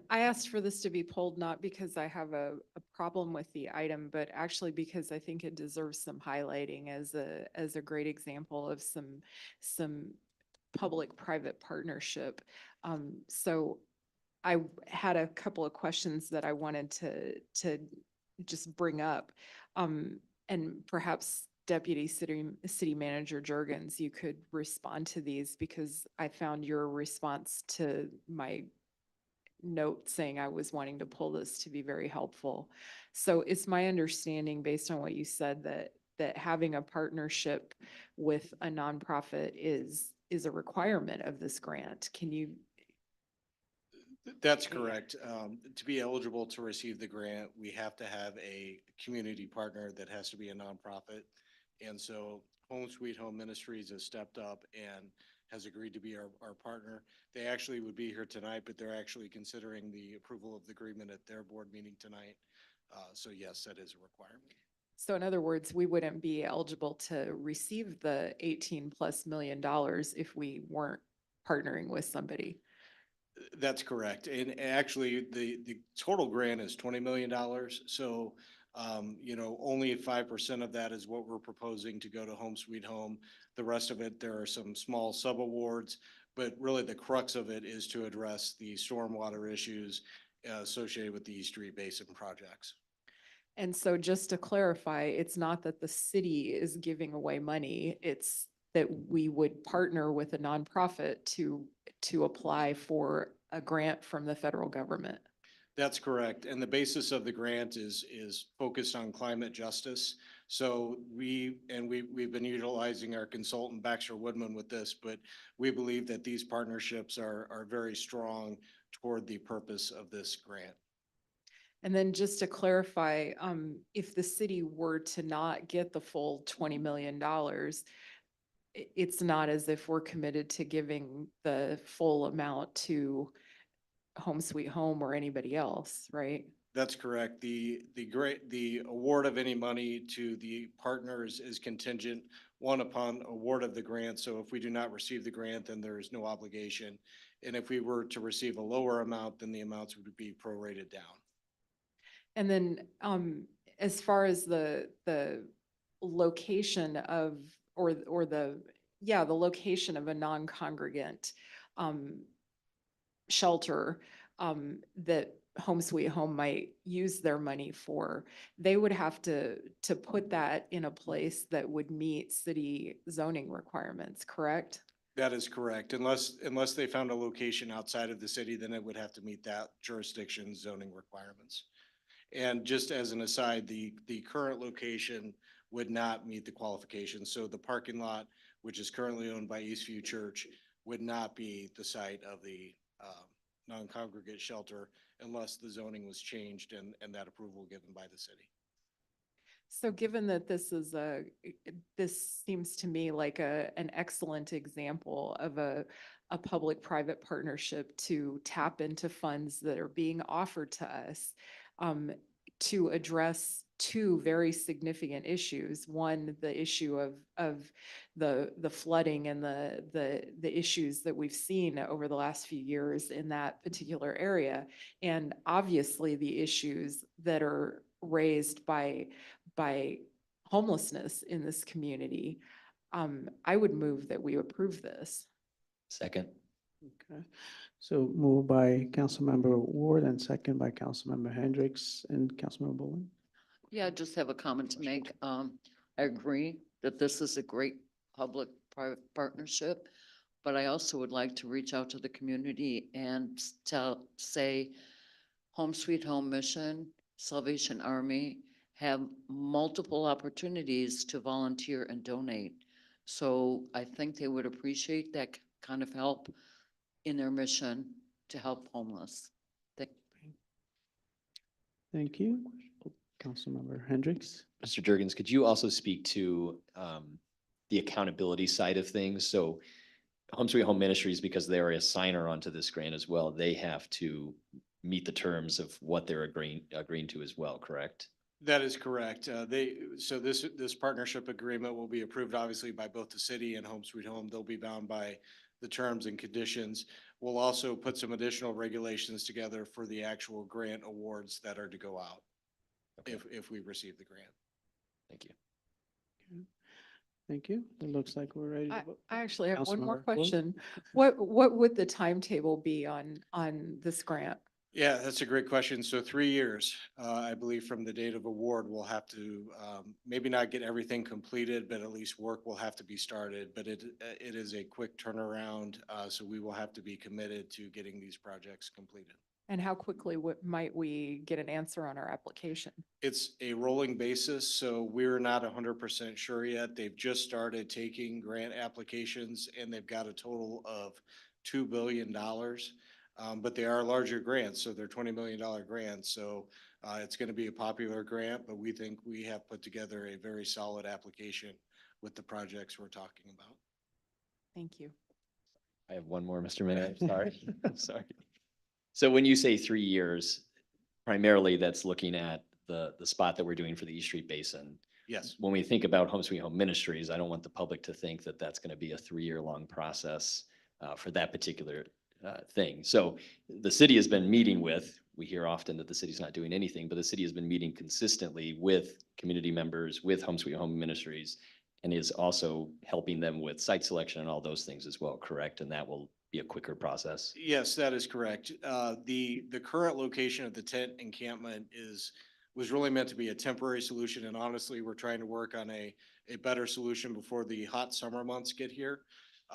I asked for this to be pulled not because I have a problem with the item, but actually because I think it deserves some highlighting as a great example of some public-private partnership. So I had a couple of questions that I wanted to just bring up. And perhaps Deputy City Manager Jurgens, you could respond to these because I found your response to my note saying I was wanting to pull this to be very helpful. So it's my understanding, based on what you said, that having a partnership with a nonprofit is a requirement of this grant. Can you? That's correct. To be eligible to receive the grant, we have to have a community partner that has to be a nonprofit. And so Home Sweet Home Ministries has stepped up and has agreed to be our partner. They actually would be here tonight, but they're actually considering the approval of the agreement at their board meeting tonight. So yes, that is a requirement. So in other words, we wouldn't be eligible to receive the 18+ million if we weren't partnering with somebody. That's correct. And actually, the total grant is $20 million. So, only 5% of that is what we're proposing to go to Home Sweet Home. The rest of it, there are some small sub-awards, but really the crux of it is to address the stormwater issues associated with the East Street Basin projects. And so just to clarify, it's not that the city is giving away money, it's that we would partner with a nonprofit to apply for a grant from the federal government. That's correct. And the basis of the grant is focused on climate justice. So we've been utilizing our consultant Baxter Woodman with this, but we believe that these partnerships are very strong toward the purpose of this grant. And then just to clarify, if the city were to not get the full $20 million, it's not as if we're committed to giving the full amount to Home Sweet Home or anybody else, right? That's correct. The award of any money to the partners is contingent, one, upon award of the grant. So if we do not receive the grant, then there is no obligation. And if we were to receive a lower amount, then the amounts would be prorated down. And then, as far as the location of, or the location of a non-congregant, shelter, that Home Sweet Home might use their money for, they would have to put that in a place that would meet city zoning requirements, correct? That is correct. Unless they found a location outside of the city, then it would have to meet that jurisdiction's zoning requirements. And just as an aside, the current location would not meet the qualifications. So the parking lot, which is currently owned by Eastview Church, would not be the site of the non-congregate shelter unless the zoning was changed and that approval given by the city. So given that this seems to me like an excellent example of a public-private partnership to tap into funds that are being offered to us, to address two very significant issues. One, the issue of the flooding and the issues that we've seen over the last few years in that particular area. And obviously the issues that are raised by homelessness in this community. I would move that we approve this. Second. Okay, so moved by Councilmember Ward and second by Councilmember Hendricks and Councilmember Bowling. Yeah, I just have a comment to make. I agree that this is a great public-private partnership, but I also would like to reach out to the community and say, Home Sweet Home Mission, Salvation Army have multiple opportunities to volunteer and donate. So I think they would appreciate that kind of help in their mission to help homeless. Thank you. Councilmember Hendricks. Mr. Jurgens, could you also speak to the accountability side of things? So Home Sweet Home Ministries, because they're a signer onto this grant as well, they have to meet the terms of what they're agreeing to as well, correct? That is correct. So this partnership agreement will be approved obviously by both the city and Home Sweet Home. They'll be bound by the terms and conditions. We'll also put some additional regulations together for the actual grant awards that are to go out if we receive the grant. Thank you. Thank you. It looks like we're ready to I vote. I actually have one more Councilmember Ford? question. What would the timetable be on this grant? Yeah, that's a great question. So 3 years, I believe from the date of award, we'll have to, maybe not get everything completed, but at least work will have to be started. But it is a quick turnaround, so we will have to be committed to getting these projects completed. And how quickly might we get an answer on our application? It's a rolling basis, so we're not 100% sure yet. They've just started taking grant applications and they've got a total of $2 billion. But they are larger grants, so they're $20 million grants. So it's going to be a popular grant, but we think we have put together a very solid application with the projects we're talking about. Thank you. I have one more, Mr. Mayor. I'm sorry. I'm sorry. So when you say 3 years, primarily that's looking at the spot that we're doing for the East Street Basin. Yes. When we think about Home Sweet Home Ministries, I don't want the public to think that that's going to be a 3-year-long process for that particular thing. So the city has been meeting with, we hear often that the city's not doing anything, but the city has been meeting consistently with community members, with Home Sweet Home Ministries, and is also helping them with site selection and all those things as well, correct? And that will be a quicker process. Yes, that is correct. The current location of the tent encampment was really meant to be a temporary solution. And honestly, we're trying to work on a better solution before the hot summer months get here.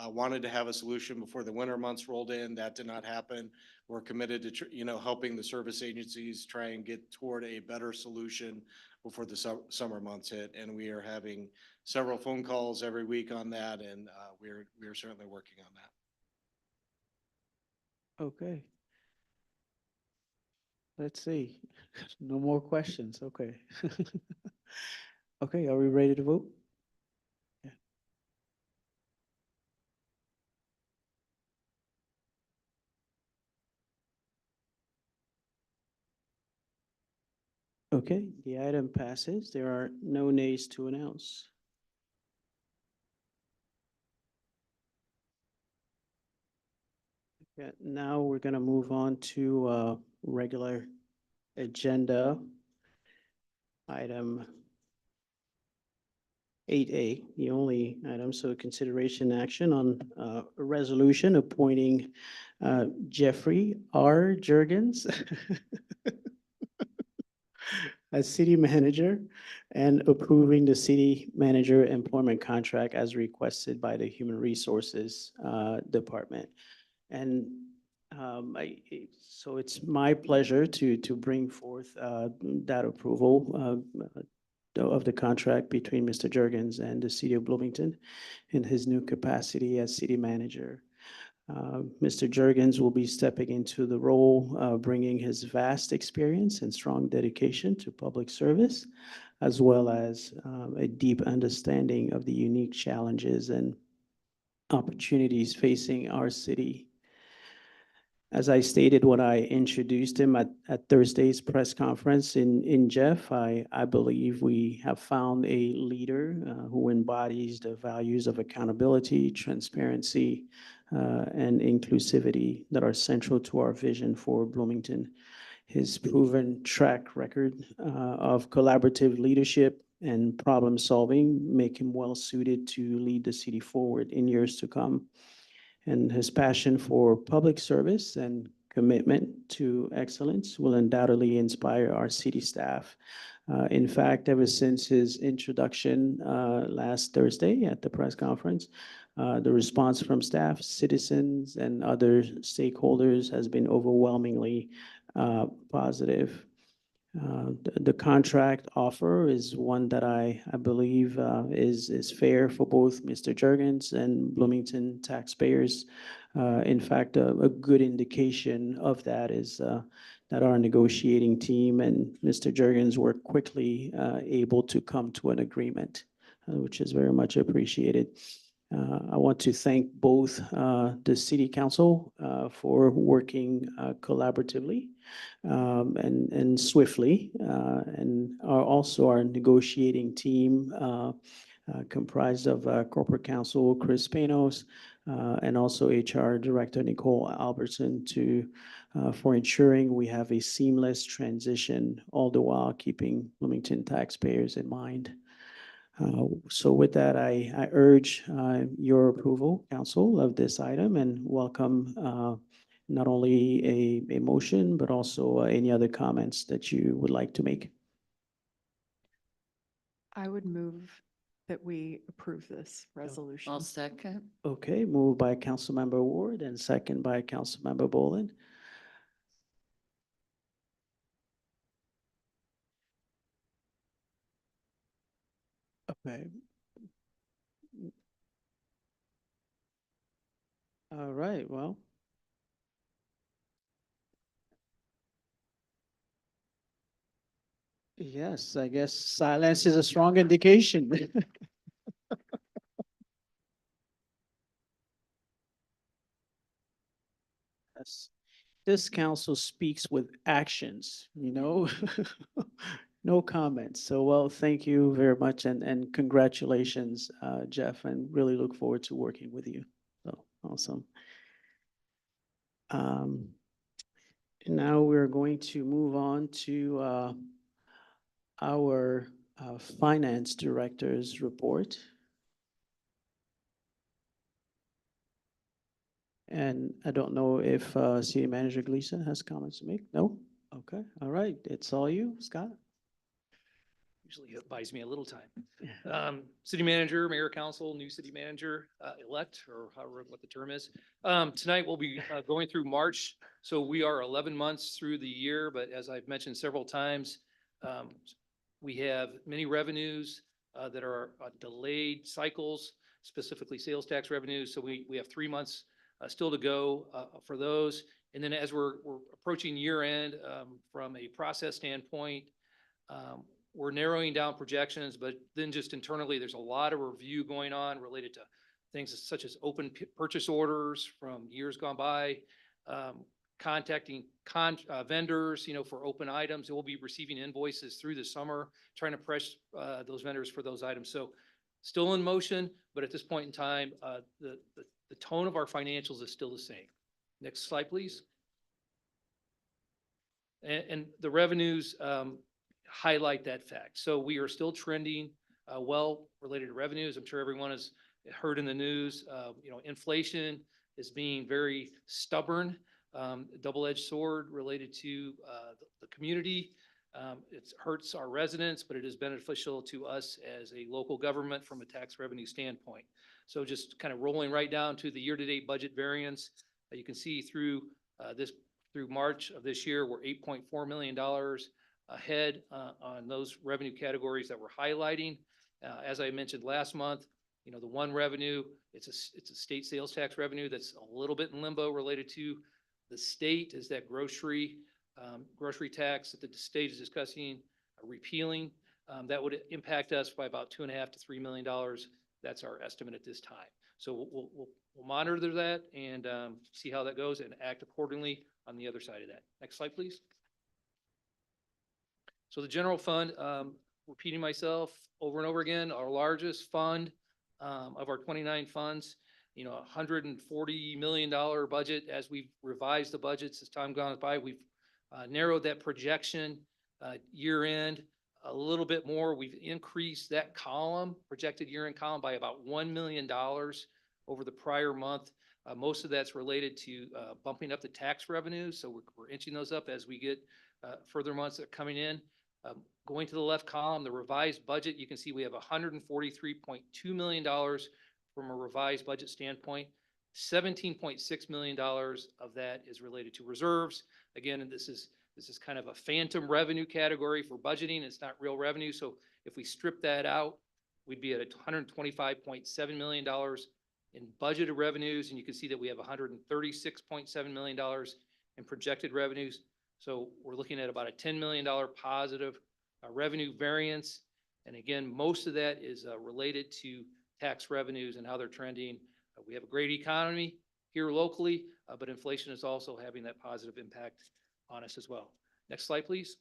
Wanted to have a solution before the winter months rolled in. That did not happen. We're committed to, helping the service agencies try and get toward a better solution before the summer months hit. And we are having several phone calls every week on that. And we're certainly working on that. Okay. Let's see. No more questions. Okay. Okay, are we ready to vote? Yeah. Okay, the item passes. There are no nays to announce. Yeah, now we're gonna move on to regular agenda. Item 8A, the only item, so consideration action on a resolution appointing Jeffrey R. Jurgens as city manager and approving the city manager employment contract as requested by the Human Resources Department. And so it's my pleasure to bring forth that approval of the contract between Mr. Jurgens and the city of Bloomington in his new capacity as city manager. Mr. Jurgens will be stepping into the role, bringing his vast experience and strong dedication to public service, as well as a deep understanding of the unique challenges and opportunities facing our city. As I stated when I introduced him at Thursday's press conference in Jeff, I believe we have found a leader who embodies the values of accountability, transparency, and inclusivity that are central to our vision for Bloomington. His proven track record of collaborative leadership and problem solving make him well suited to lead the city forward in years to come. and his passion for public service and commitment to excellence will undoubtedly inspire our city staff. In fact, ever since his introduction last Thursday at the press conference, the response from staff, citizens, and other stakeholders has been overwhelmingly positive. The contract offer is one that I believe is fair for both Mr. Jurgens and Bloomington taxpayers. In fact, a good indication of that is that our negotiating team and Mr. Jurgens were quickly able to come to an agreement, which is very much appreciated. I want to thank both the City Council for working collaboratively and swiftly, and also our negotiating team comprised of Corporate Counsel Chris Panos and also HR Director Nicole Albertson for ensuring we have a seamless transition, all the while keeping Bloomington taxpayers in mind. So with that, I urge your approval, Council, of this item and welcome not only a motion, but also any other comments that you would like to make. I would move that we approve this resolution. I'll second. Okay, moved by Councilmember Ward and second by Councilmember Boland. Okay. All right, well. Yes, I guess silence is a strong indication. Yes. This council speaks with actions, you know? No comments. So, well, thank you very much and congratulations, Jeff, and really look forward to working with you. So, awesome. Now we're going to move on to our finance director's report. And I don't know if City Manager Gleason has comments to make. No? Okay, all right. It's all you, Scott. Usually it buys me a little time. City manager, mayor, council, new city manager, elect, or however, what the term is. Tonight we'll be going through March. So we are 11 months through the year, but as I've mentioned several times, we have many revenues that are delayed cycles, specifically sales tax revenues. So we have 3 months still to go for those. And then as we're approaching year end, from a process standpoint, we're narrowing down projections, but then just internally, there's a lot of review going on related to things such as open purchase orders from years gone by, contacting vendors, for open items. We'll be receiving invoices through the summer, trying to press those vendors for those items. So still in motion, but at this point in time, the tone of our financials is still the same. Next slide, please. And the revenues highlight that fact. So we are still trending well related to revenues. I'm sure everyone has heard in the news, inflation is being very stubborn, double-edged sword related to the community. It hurts our residents, but it is beneficial to us as a local government from a tax revenue standpoint. So just kind of rolling right down to the year-to-date budget variance, you can see through March of this year, we're $8.4 million ahead on those revenue categories that we're highlighting. As I mentioned last month, the one revenue, it's a state sales tax revenue that's a little bit in limbo related to the state, is that grocery tax that the state is discussing repealing. That would impact us by about $2.5 to $3 million. That's our estimate at this time. So we'll monitor that and see how that goes and act accordingly on the other side of that. Next slide, please. So the general fund, repeating myself over and over again, our largest fund of our 29 funds, $140 million budget. As we've revised the budgets as time goes by, we've narrowed that projection year end a little bit more. We've increased that column, projected year end column, by about $1 million over the prior month. Most of that's related to bumping up the tax revenues, so we're inching those up as we get further months that are coming in. Going to the left column, the revised budget, you can see we have $143.2 million from a revised budget standpoint. $17.6 million of that is related to reserves. Again, and this is kind of a phantom revenue category for budgeting. It's not real revenue. So if we strip that out, we'd be at $125.7 million in budgeted revenues. And you can see that we have $136.7 million in projected revenues. So we're looking at about a $10 million positive revenue variance. And again, most of that is related to tax revenues and how they're trending. We have a great economy here locally, but inflation is also having that positive impact on us as well. Next slide, please.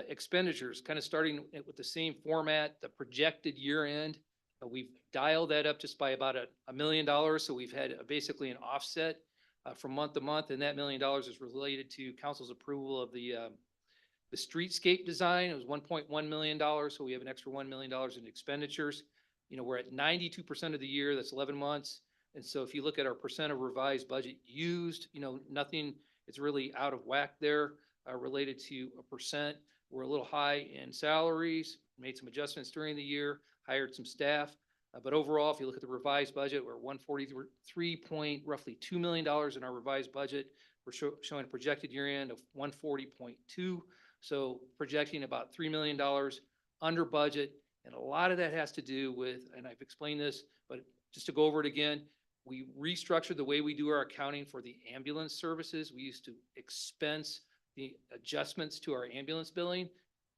Expenditures, kind of starting with the same format, the projected year end. We've dialed that up just by about $1 million. So we've had basically an offset from month to month, and that $1 million is related to council's approval of the streetscape design. It was $1.1 million, so we have an extra $1 million in expenditures. You know, we're at 92% of the year, that's 11 months. And so if you look at our percent of revised budget used, you know, nothing is really out of whack there related to a percent. We're a little high in salaries, made some adjustments during the year, hired some staff. But overall, if you look at the revised budget, we're roughly $2 million in our revised budget. We're showing a projected year end of 140.2. So projecting about $3 million under budget. And a lot of that has to do with, and I've explained this, but just to go over it again, we restructured the way we do our accounting for the ambulance services. We used to expense the adjustments to our ambulance billing,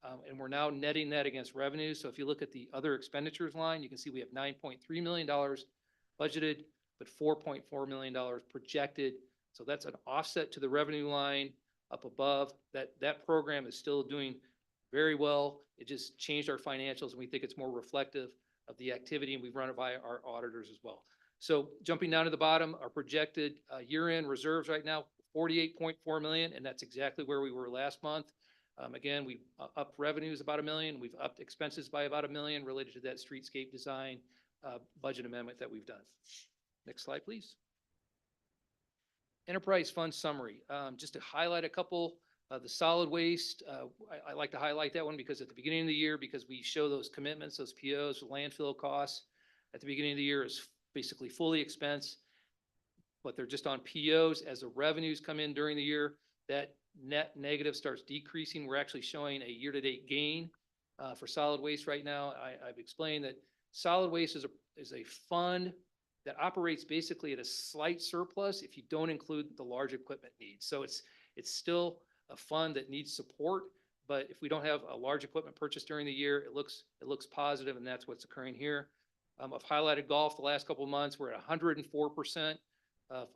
and we're now netting that against revenue. So if you look at the other expenditures line, you can see we have $9.3 million budgeted, but $4.4 million projected. So that's an offset to the revenue line up above. That program is still doing very well. It just changed our financials, and we think it's more reflective of the activity, and we've run it by our auditors as well. So jumping down to the bottom, our projected year-end reserves right now, $48.4 million, and that's exactly where we were last month. Again, we've upped revenues about $1 million. We've upped expenses by about $1 million related to that streetscape design budget amendment that we've done. Next slide, please. Enterprise fund summary. Just to highlight a couple. The solid waste, I like to highlight that one because at the beginning of the year, because we show those commitments, those POs, landfill costs, at the beginning of the year is basically fully expensed, but they're just on POs. As the revenues come in during the year, that net negative starts decreasing. We're actually showing a year-to-date gain for solid waste right now. I've explained that solid waste is a fund that operates basically at a slight surplus if you don't include the large equipment needs. So it's still a fund that needs support, but if we don't have a large equipment purchase during the year, it looks positive, and that's what's occurring here. I've highlighted golf the last couple of months. We're at 104% of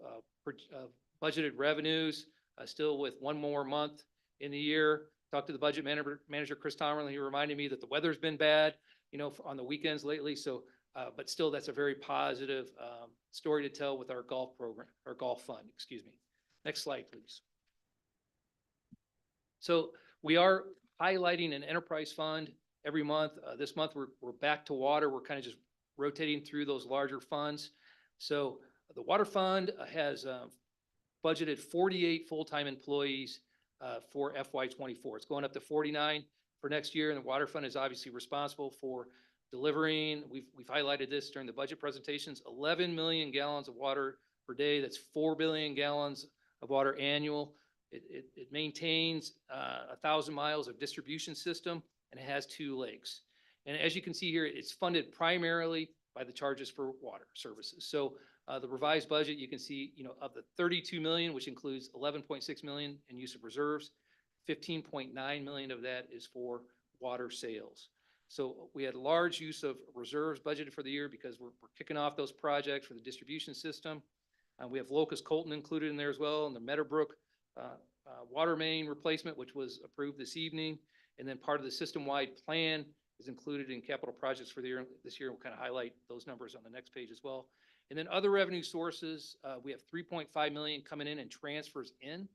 budgeted revenues, still with one more month in the year. Talked to the budget manager, Chris Tomlin. He reminded me that the weather's been bad, you know, on the weekends lately. So, but still, that's a very positive story to tell with our golf program, our golf fund, excuse me. Next slide, please. So we are highlighting an enterprise fund every month. This month, we're back to water. We're kind of just rotating through those larger funds. So the water fund has budgeted 48 full-time employees for FY24. It's going up to 49 for next year, and the water fund is obviously responsible for delivering. We've highlighted this during the budget presentations, 11 million gallons of water per day. That's 4 billion gallons of water annual. It maintains 1,000 miles of distribution system, and it has 2 lakes. And as you can see here, it's funded primarily by the charges for water services. So the revised budget, you can see, you know, of the 32 million, which includes 11.6 million in use of reserves, 15.9 million of that is for water sales. So we had large use of reserves budgeted for the year because we're kicking off those projects for the distribution system. We have Locust Colton included in there as well, and the Meadowbrook water main replacement, which was approved this evening. And then part of the system-wide plan is included in capital projects for the year. This year, we'll kind of highlight those numbers on the next page as well. And then other revenue sources, we have 3.5 million coming in and transfers in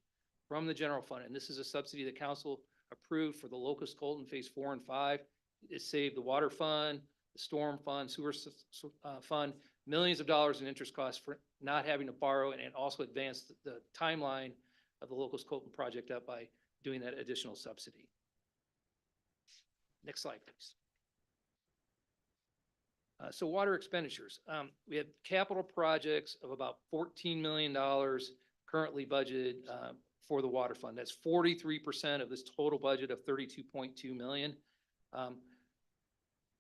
from the general fund. And this is a subsidy that council approved for the Locust Colton phase 4 and 5. It saved the water fund, the storm fund, sewer fund millions of dollars in interest costs for not having to borrow, and it also advanced the timeline of the Locust Colton project up by doing that additional subsidy. Next slide, please. So water expenditures, we have capital projects of about $14 million currently budgeted for the water fund. That's 43% of this total budget of $32.2 million.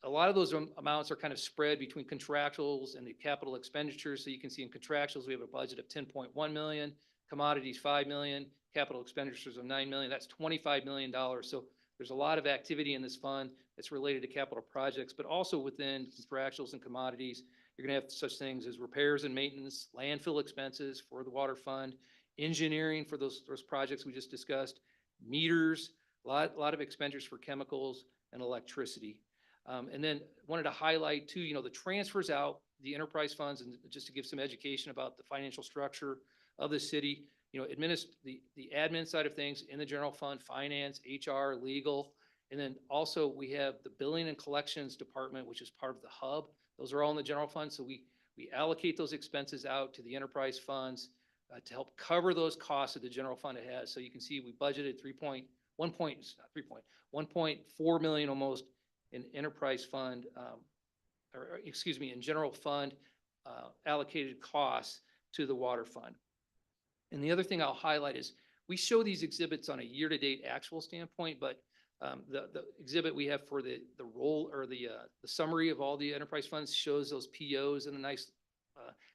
A lot of those amounts are kind of spread between contractuals and the capital expenditures. So you can see in contractuals, we have a budget of 10.1 million, commodities 5 million, capital expenditures of 9 million. That's $25 million. So there's a lot of activity in this fund that's related to capital projects, but also within contractuals and commodities, you're going to have such things as repairs and maintenance, landfill expenses for the water fund, engineering for those projects we just discussed, meters, a lot of expenditures for chemicals and electricity. And then wanted to highlight too, the transfers out, the enterprise funds, and just to give some education about the financial structure of the city, the admin side of things in the general fund, finance, HR, legal, and then also we have the billing and collections department, which is part of the hub. Those are all in the general fund. So we allocate those expenses out to the enterprise funds to help cover those costs that the general fund has. So you can see we budgeted 1.4 million almost in enterprise fund, in general fund allocated costs to the water fund. And the other thing I'll highlight is we show these exhibits on a year-to-date actual standpoint, but the exhibit we have for the roll or the summary of all the enterprise funds shows those POs in a nice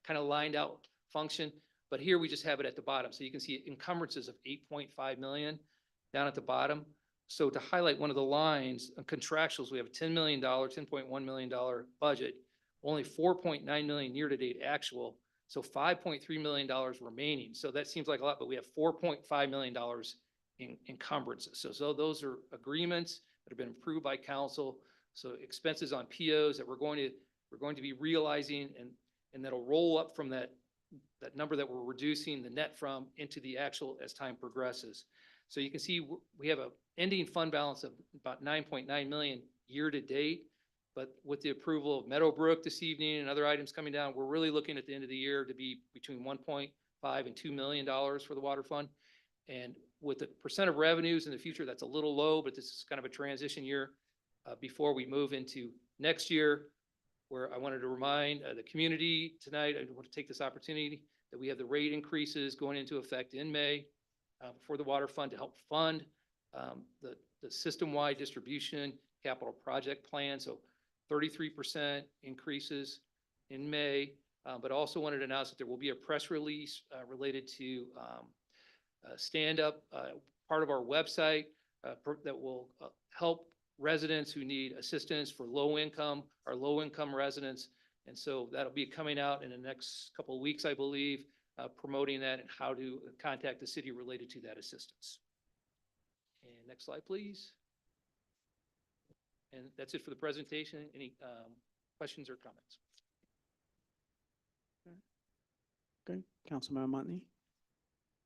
kind of lined out function. But here we just have it at the bottom. So you can see encumbrances of 8.5 million down at the bottom. So to highlight one of the lines, contractuals, we have a $10.1 million budget, only 4.9 million year-to-date actual. So $5.3 million remaining. So that seems like a lot, but we have $4.5 million in encumbrances. So those are agreements that have been approved by council. So expenses on POs that we're going to be realizing, and that'll roll up from that number that we're reducing the net from into the actual as time progresses. So you can see we have a ending fund balance of about 9.9 million year to date. But with the approval of Meadowbrook this evening and other items coming down, we're really looking at the end of the year to be between 1.5 and $2 million for the water fund. And with the percent of revenues in the future, that's a little low, but this is kind of a transition year before we move into next year, where I wanted to remind the community tonight, I want to take this opportunity that we have the rate increases going into effect in May for the water fund to help fund the system-wide distribution capital project plan. So 33% increases in May, but also wanted to announce that there will be a press release related to stand up part of our website that will help residents who need assistance for low income residents. And so that'll be coming out in the next couple of weeks, I believe, promoting that and how to contact the city related to that assistance. And next slide, please. And that's it for the presentation. Any questions or comments? Okay, Councilmember Montney.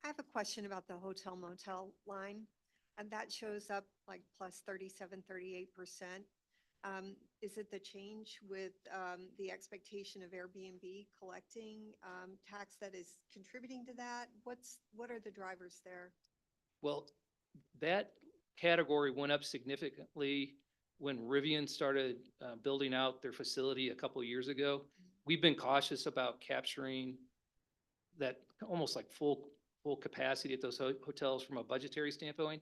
I have a question about the hotel motel line, and that shows up like plus 37, 38%. Is it the change with the expectation of Airbnb collecting tax that is contributing to that? What are the drivers there? Well, that category went up significantly when Rivian started building out their facility a couple of years ago. We've been cautious about capturing that almost like full capacity at those hotels from a budgetary standpoint.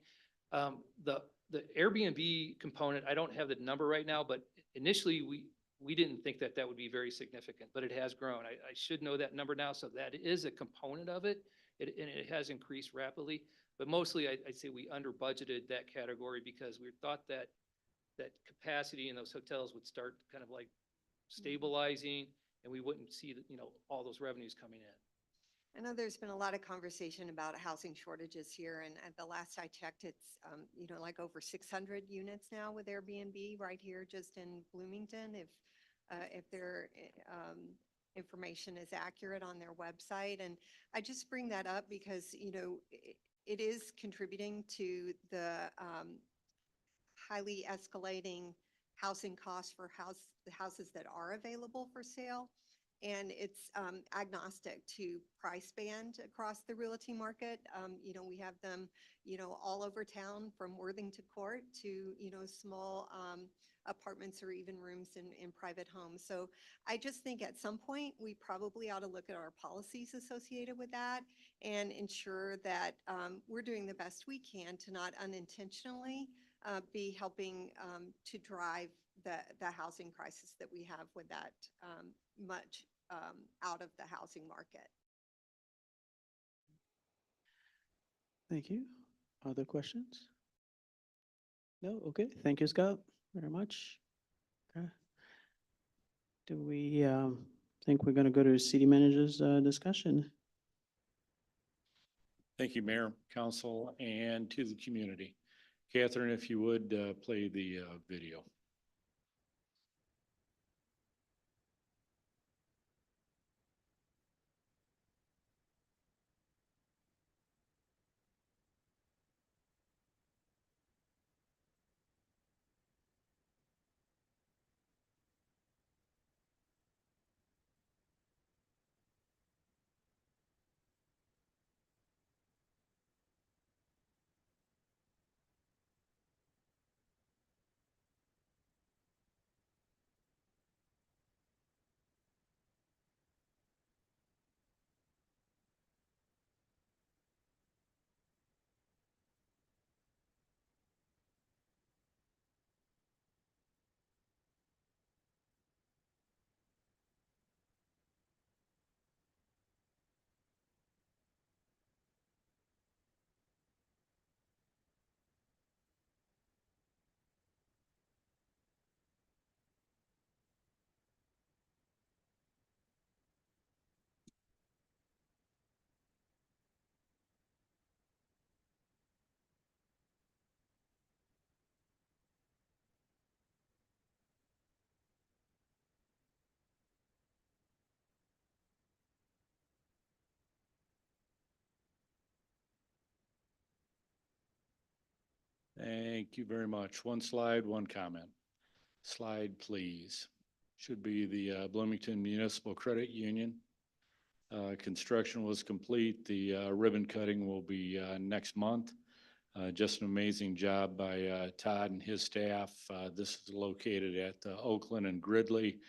The Airbnb component, I don't have the number right now, but initially we didn't think that would be very significant, but it has grown. I should know that number now, so that is a component of it, and it has increased rapidly. But mostly, I'd say we under budgeted that category because we thought that capacity in those hotels would start kind of like stabilizing, and we wouldn't see all those revenues coming in. I know there's been a lot of conversation about housing shortages here, and at the last I checked, it's like over 600 units now with Airbnb right here just in Bloomington. If their information is accurate on their website, and I just bring that up because it is contributing to the highly escalating housing costs for the houses that are available for sale. and it's agnostic to price band across the realty market. You know, we have them, you know, all over town from Worthington Court to, you know, small apartments or even rooms in private homes. So I just think at some point, we probably ought to look at our policies associated with that and ensure that we're doing the best we can to not unintentionally be helping to drive the housing crisis that we have with that much out of the housing market. Thank you. Other questions? No? Okay. Thank you, Scott, very much. Okay. Do we think we're going to go to city manager's discussion? Thank you, Mayor, Council, and to the community. Catherine, if you would play the video. Thank you very much. One slide, one comment. Slide, please. Should be the Bloomington Municipal Credit Union. Construction was complete. The ribbon cutting will be next month. Just an amazing job by Todd and his staff. This is located at Oakland and Gridley.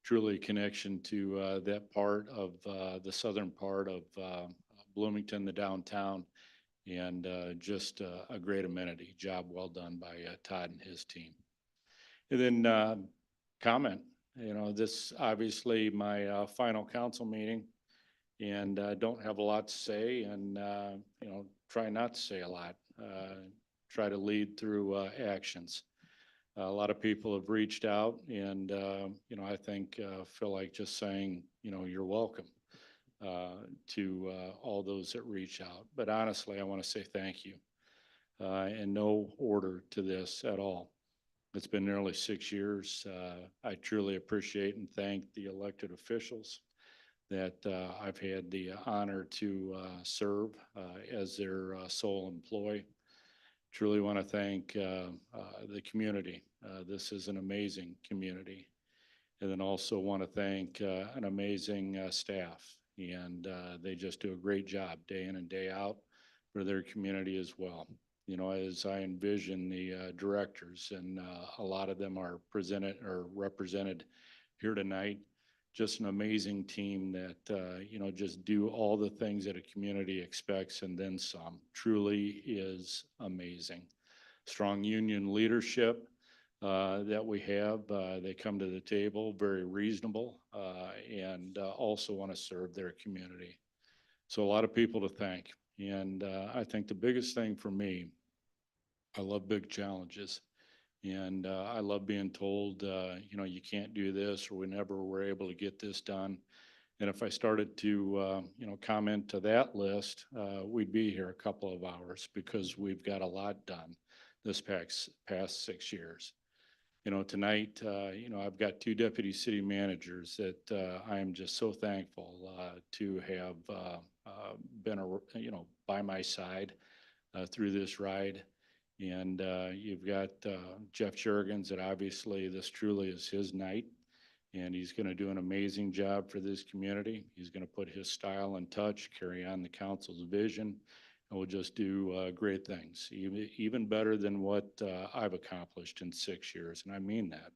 Truly a connection to that part of the southern part of Bloomington, the downtown, and just a great amenity. Job well done by Todd and his team. And then comment, you know, this obviously my final council meeting, and don't have a lot to say, and you know, try not to say a lot. Try to lead through actions. A lot of people have reached out, and you know, I think feel like just saying, you know, you're welcome to all those that reach out. But honestly, I want to say thank you. And no order to this at all. It's been nearly 6 years. I truly appreciate and thank the elected officials that I've had the honor to serve as their sole employee. Truly want to thank the community. This is an amazing community. And then also want to thank an amazing staff. And they just do a great job day in and day out for their community as well. You know, as I envision the directors, and a lot of them are presented or represented here tonight, just an amazing team that, you know, just do all the things that a community expects and then some. Truly is amazing. Strong union leadership that we have. They come to the table very reasonable and also want to serve their community. So a lot of people to thank. And I think the biggest thing for me, I love big challenges. And I love being told, you know, you can't do this, or we never were able to get this done. And if I started to, you know, comment to that list, we'd be here a couple of hours because we've got a lot done this past 6 years. You know, tonight, you know, I've got 2 deputy city managers that I am just so thankful to have been, you know, by my side through this ride. And you've got Jeff Jurgens, that obviously this truly is his night. And he's going to do an amazing job for this community. He's going to put his style and touch, carry on the council's vision, and will just do great things, even better than what I've accomplished in 6 years, and I mean that.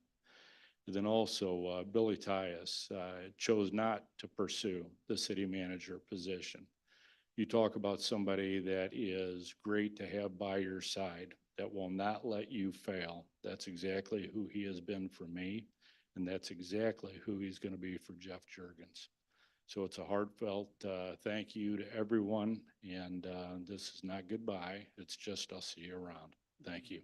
And then also, Billy Tyus chose not to pursue the city manager position. You talk about somebody that is great to have by your side, that will not let you fail. That's exactly who he has been for me, and that's exactly who he's going to be for Jeff Jurgens. So it's a heartfelt thank you to everyone, and this is not goodbye. It's just I'll see you around. Thank you.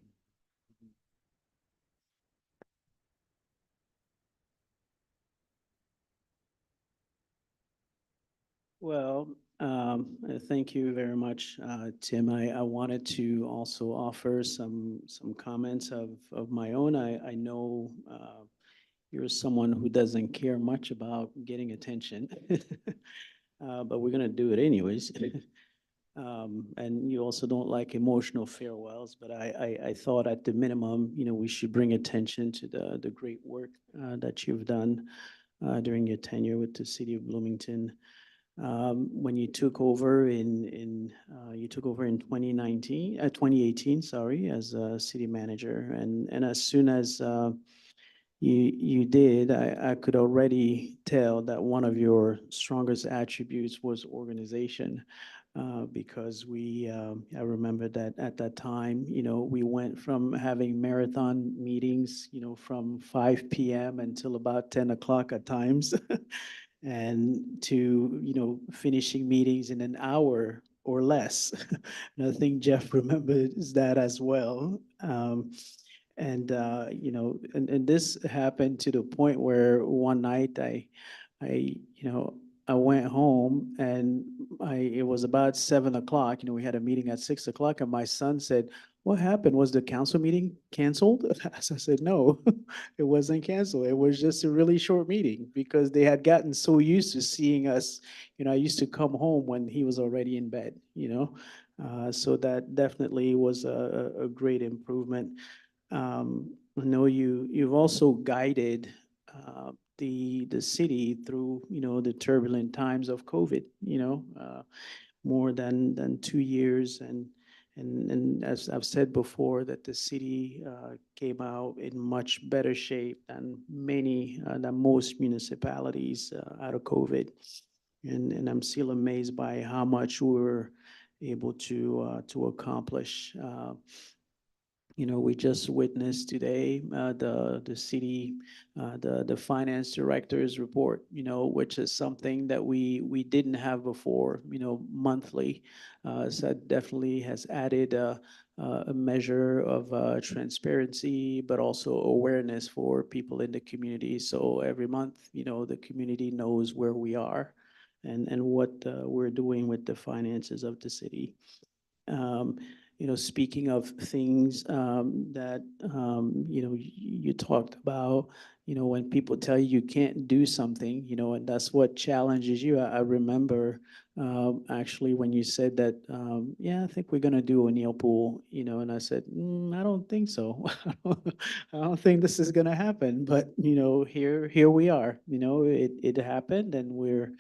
Well, thank you very much, Tim. I wanted to also offer some comments of my own. I know you're someone who doesn't care much about getting attention, but we're gonna do it anyways. And you also don't like emotional farewells, but I thought at the minimum, we should bring attention to the great work that you've done during your tenure with the city of Bloomington. When you took over you took over in 2018, sorry, as a city manager, and as soon as you did, I could already tell that one of your strongest attributes was organization. Because I remember that at that time, we went from having marathon meetings, from 5 p.m. until about 10 o'clock at times, and to, finishing meetings in an hour or less. And I think Jeff remembers that as well. And this happened to the point where one night I, I went home and it was about 7 o'clock. We had a meeting at 6 o'clock, and my son said, "What happened? Was the council meeting canceled?" So I said, "No, it wasn't canceled. It was just a really short meeting because they had gotten so used to seeing us. I used to come home when he was already in bed, so that definitely was a great improvement. I know you've also guided the city through, the turbulent times of COVID, more than 2 years. And as I've said before, that the city came out in much better shape than most municipalities out of COVID. And I'm still amazed by how much we were able to accomplish. We just witnessed today the city, the finance director's report, which is something that we didn't have before, monthly. So that definitely has added a measure of transparency, but also awareness for people in the community. So every month, the community knows where we are and what we're doing with the finances of the city. Um, Speaking of things that, you talked about, when people tell you you can't do something, and that's what challenges you. I remember actually when you said that, yeah, I think we're going to do a Neil pool, and I said, I don't think so. I don't think this is going to happen. But, here we are, it happened, and we're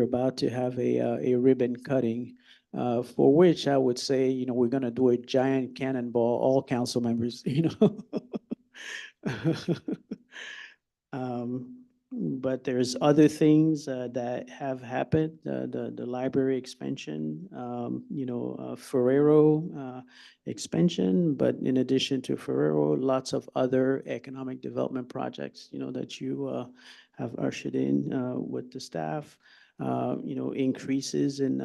about to have a ribbon cutting. For which I would say, we're gonna do a giant cannonball, all council members, But there's other things that have happened, the library expansion, Ferrero expansion, but in addition to Ferrero, lots of other economic development projects, that you have ushered in with the staff, increases in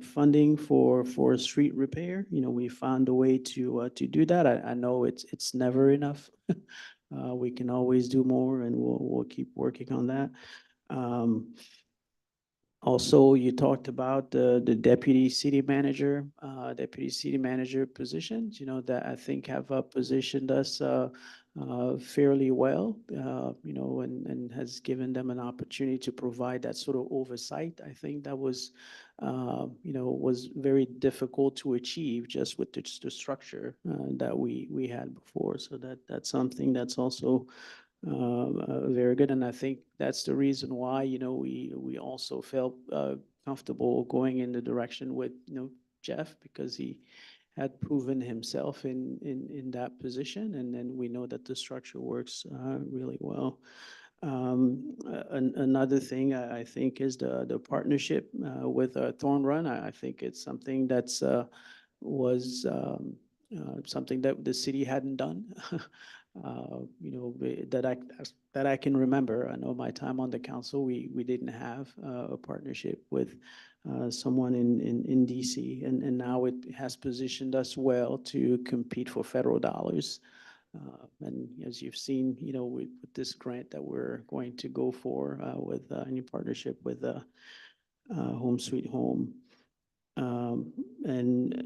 funding for street repair. We found a way to do that. I know it's never enough. We can always do more, and we'll keep working on that. Also, you talked about the deputy city manager positions, that I think have positioned us fairly well, and has given them an opportunity to provide that sort of oversight. I think that was very difficult to achieve just with the structure that we had before. So that's something that's also very good. And I think that's the reason why, we also felt comfortable going in the direction with, Jeff, because he had proven himself in that position. And then we know that the structure works really well. Another thing I think is the partnership with Thorn Run. I think it's something that's was something that the city hadn't done. That I can remember. I know my time on the council, we didn't have a partnership with someone in DC, and now it has positioned us well to compete for federal dollars. And as you've seen, with this grant that we're going to go for with any partnership with Home Sweet Home. And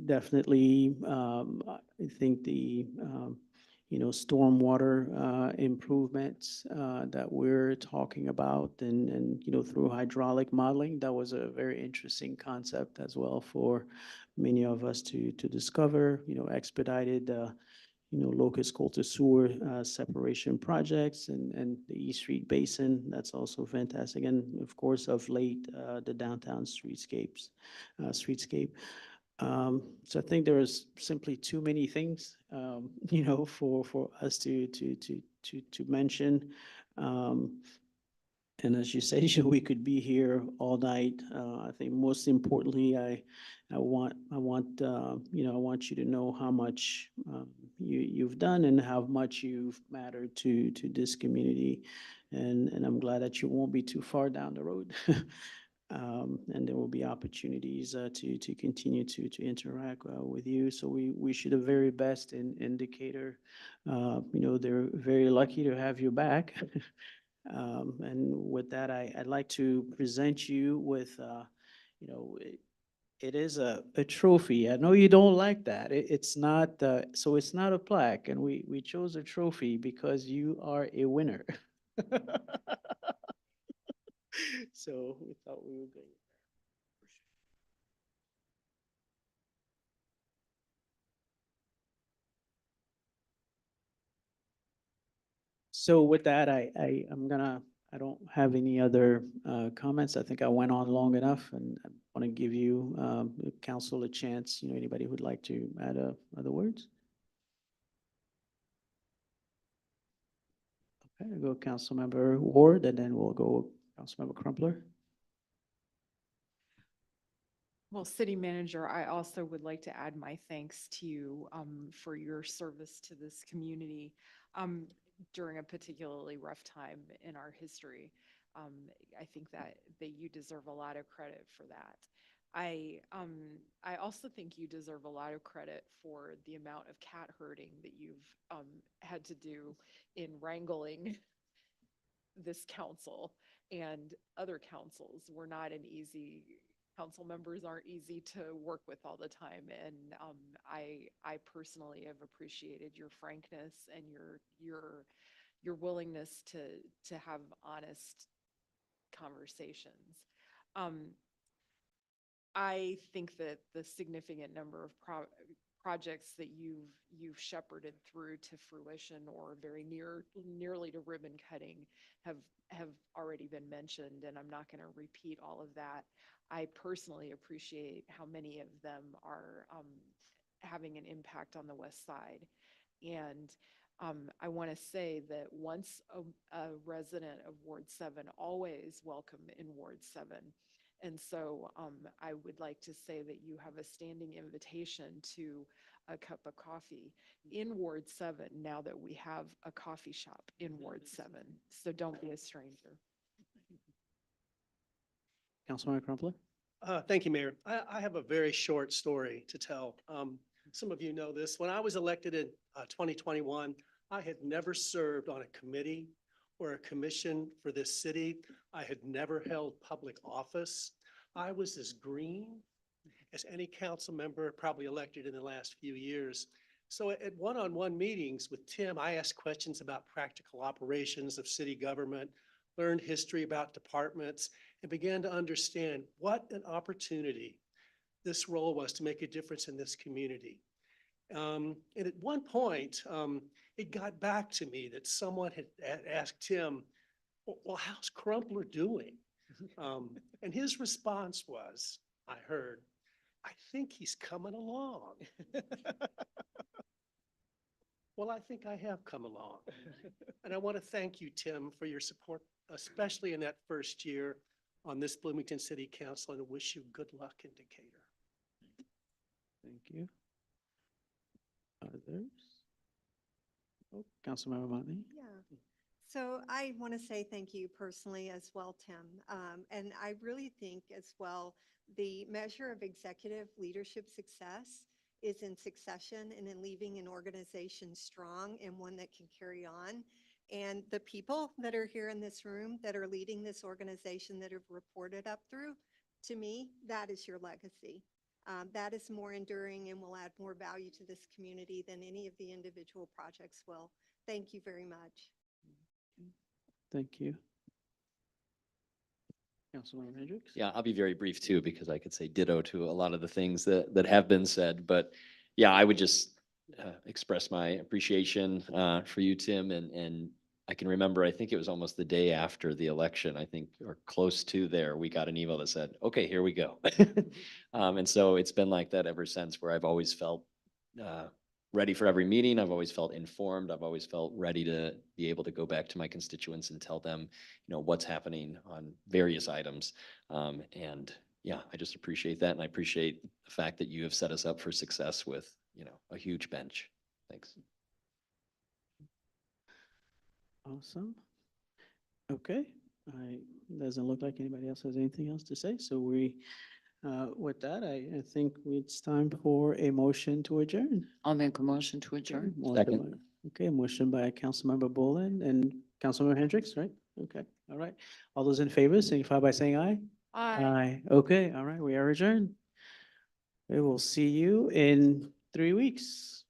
definitely, I think the, stormwater improvements that we're talking about and, through hydraulic modeling, that was a very interesting concept as well for many of us to discover, expedited locust coal to sewer separation projects and the East Street Basin. That's also fantastic. And of course, of late, the downtown streetscape. So I think there is simply too many things, for us to mention. And as you say, we could be here all night. I think most importantly, I want you to know how much you've done and how much you've mattered to this community. And I'm glad that you won't be too far down the road. And there will be opportunities to continue to interact with you. So we wish you the very best in Decatur. They're very lucky to have you back. And with that, I'd like to present you with, it is a trophy. I know you don't like that. It's not, so it's not a plaque, and we chose a trophy because you are a winner. So we thought we would go. So with that, I don't have any other comments. I think I went on long enough, and I want to give you, council, a chance, anybody who'd like to add other words? Okay, I'll go Councilmember Ward, and then we'll go Councilmember Crumpler. Well, City Manager, I also would like to add my thanks to you for your service to this community during a particularly rough time in our history. I think that you deserve a lot of credit for that. I also think you deserve a lot of credit for the amount of cat herding that you've had to do in wrangling this council and other councils. We're not an easy, council members aren't easy to work with all the time. And I personally have appreciated your frankness and your willingness to have honest conversations. I think that the significant number of projects that you've shepherded through to fruition or very nearly to ribbon cutting have already been mentioned, and I'm not going to repeat all of that. I personally appreciate how many of them are having an impact on the West Side. And I want to say that once a resident of Ward 7, always welcome in Ward 7. And so I would like to say that you have a standing invitation to a cup of coffee in Ward 7 now that we have a coffee shop in Ward 7. So don't be a stranger. Councilmember Crumpler? Thank you, Mayor. I have a very short story to tell. Some of you know this. When I was elected in 2021, I had never served on a committee or a commission for this city. I had never held public office. I was as green as any council member probably elected in the last few years. So at one-on-one meetings with Tim, I asked questions about practical operations of city government, learned history about departments, and began to understand what an opportunity this role was to make a difference in this community. And at one point, it got back to me that someone had asked Tim, well, how's Crumpler doing? And his response was, I heard, I think he's coming along. Well, I think I have come along. And I want to thank you, Tim, for your support, especially in that first year on this Bloomington City Council, and wish you good luck in Decatur. Thank you. Others? Oh, Councilmember Motley? Yeah. So I want to say thank you personally as well, Tim. And I really think as well, the measure of executive leadership success is in succession and in leaving an organization strong and one that can carry on. And the people that are here in this room that are leading this organization that have reported up through, to me, that is your legacy. That is more enduring and will add more value to this community than any of the individual projects will. Thank you very much. Thank you. Councilmember Hendricks? Yeah, I'll be very brief too, because I could say ditto to a lot of the things that have been said, but yeah, I would just express my appreciation for you, Tim, and I can remember, I think it was almost the day after the election, I think, or close to there, we got an email that said, okay, here we go. And so it's been like that ever since, where I've always felt ready for every meeting. I've always felt informed. I've always felt ready to be able to go back to my constituents and tell them, what's happening on various items. And yeah, I just appreciate that. And I appreciate the fact that you have set us up for success with, a huge bench. Thanks. Awesome. Okay, doesn't look like anybody else has anything else to say, so with that, I think it's time for a motion to adjourn. I'll make a motion to adjourn. Second. Okay, motion by Councilmember Bullen and Councilmember Hendricks, right? Okay, all right. All those in favor, signify by saying aye. Aye. Okay, all right, we are adjourned. We will see you in 3 weeks.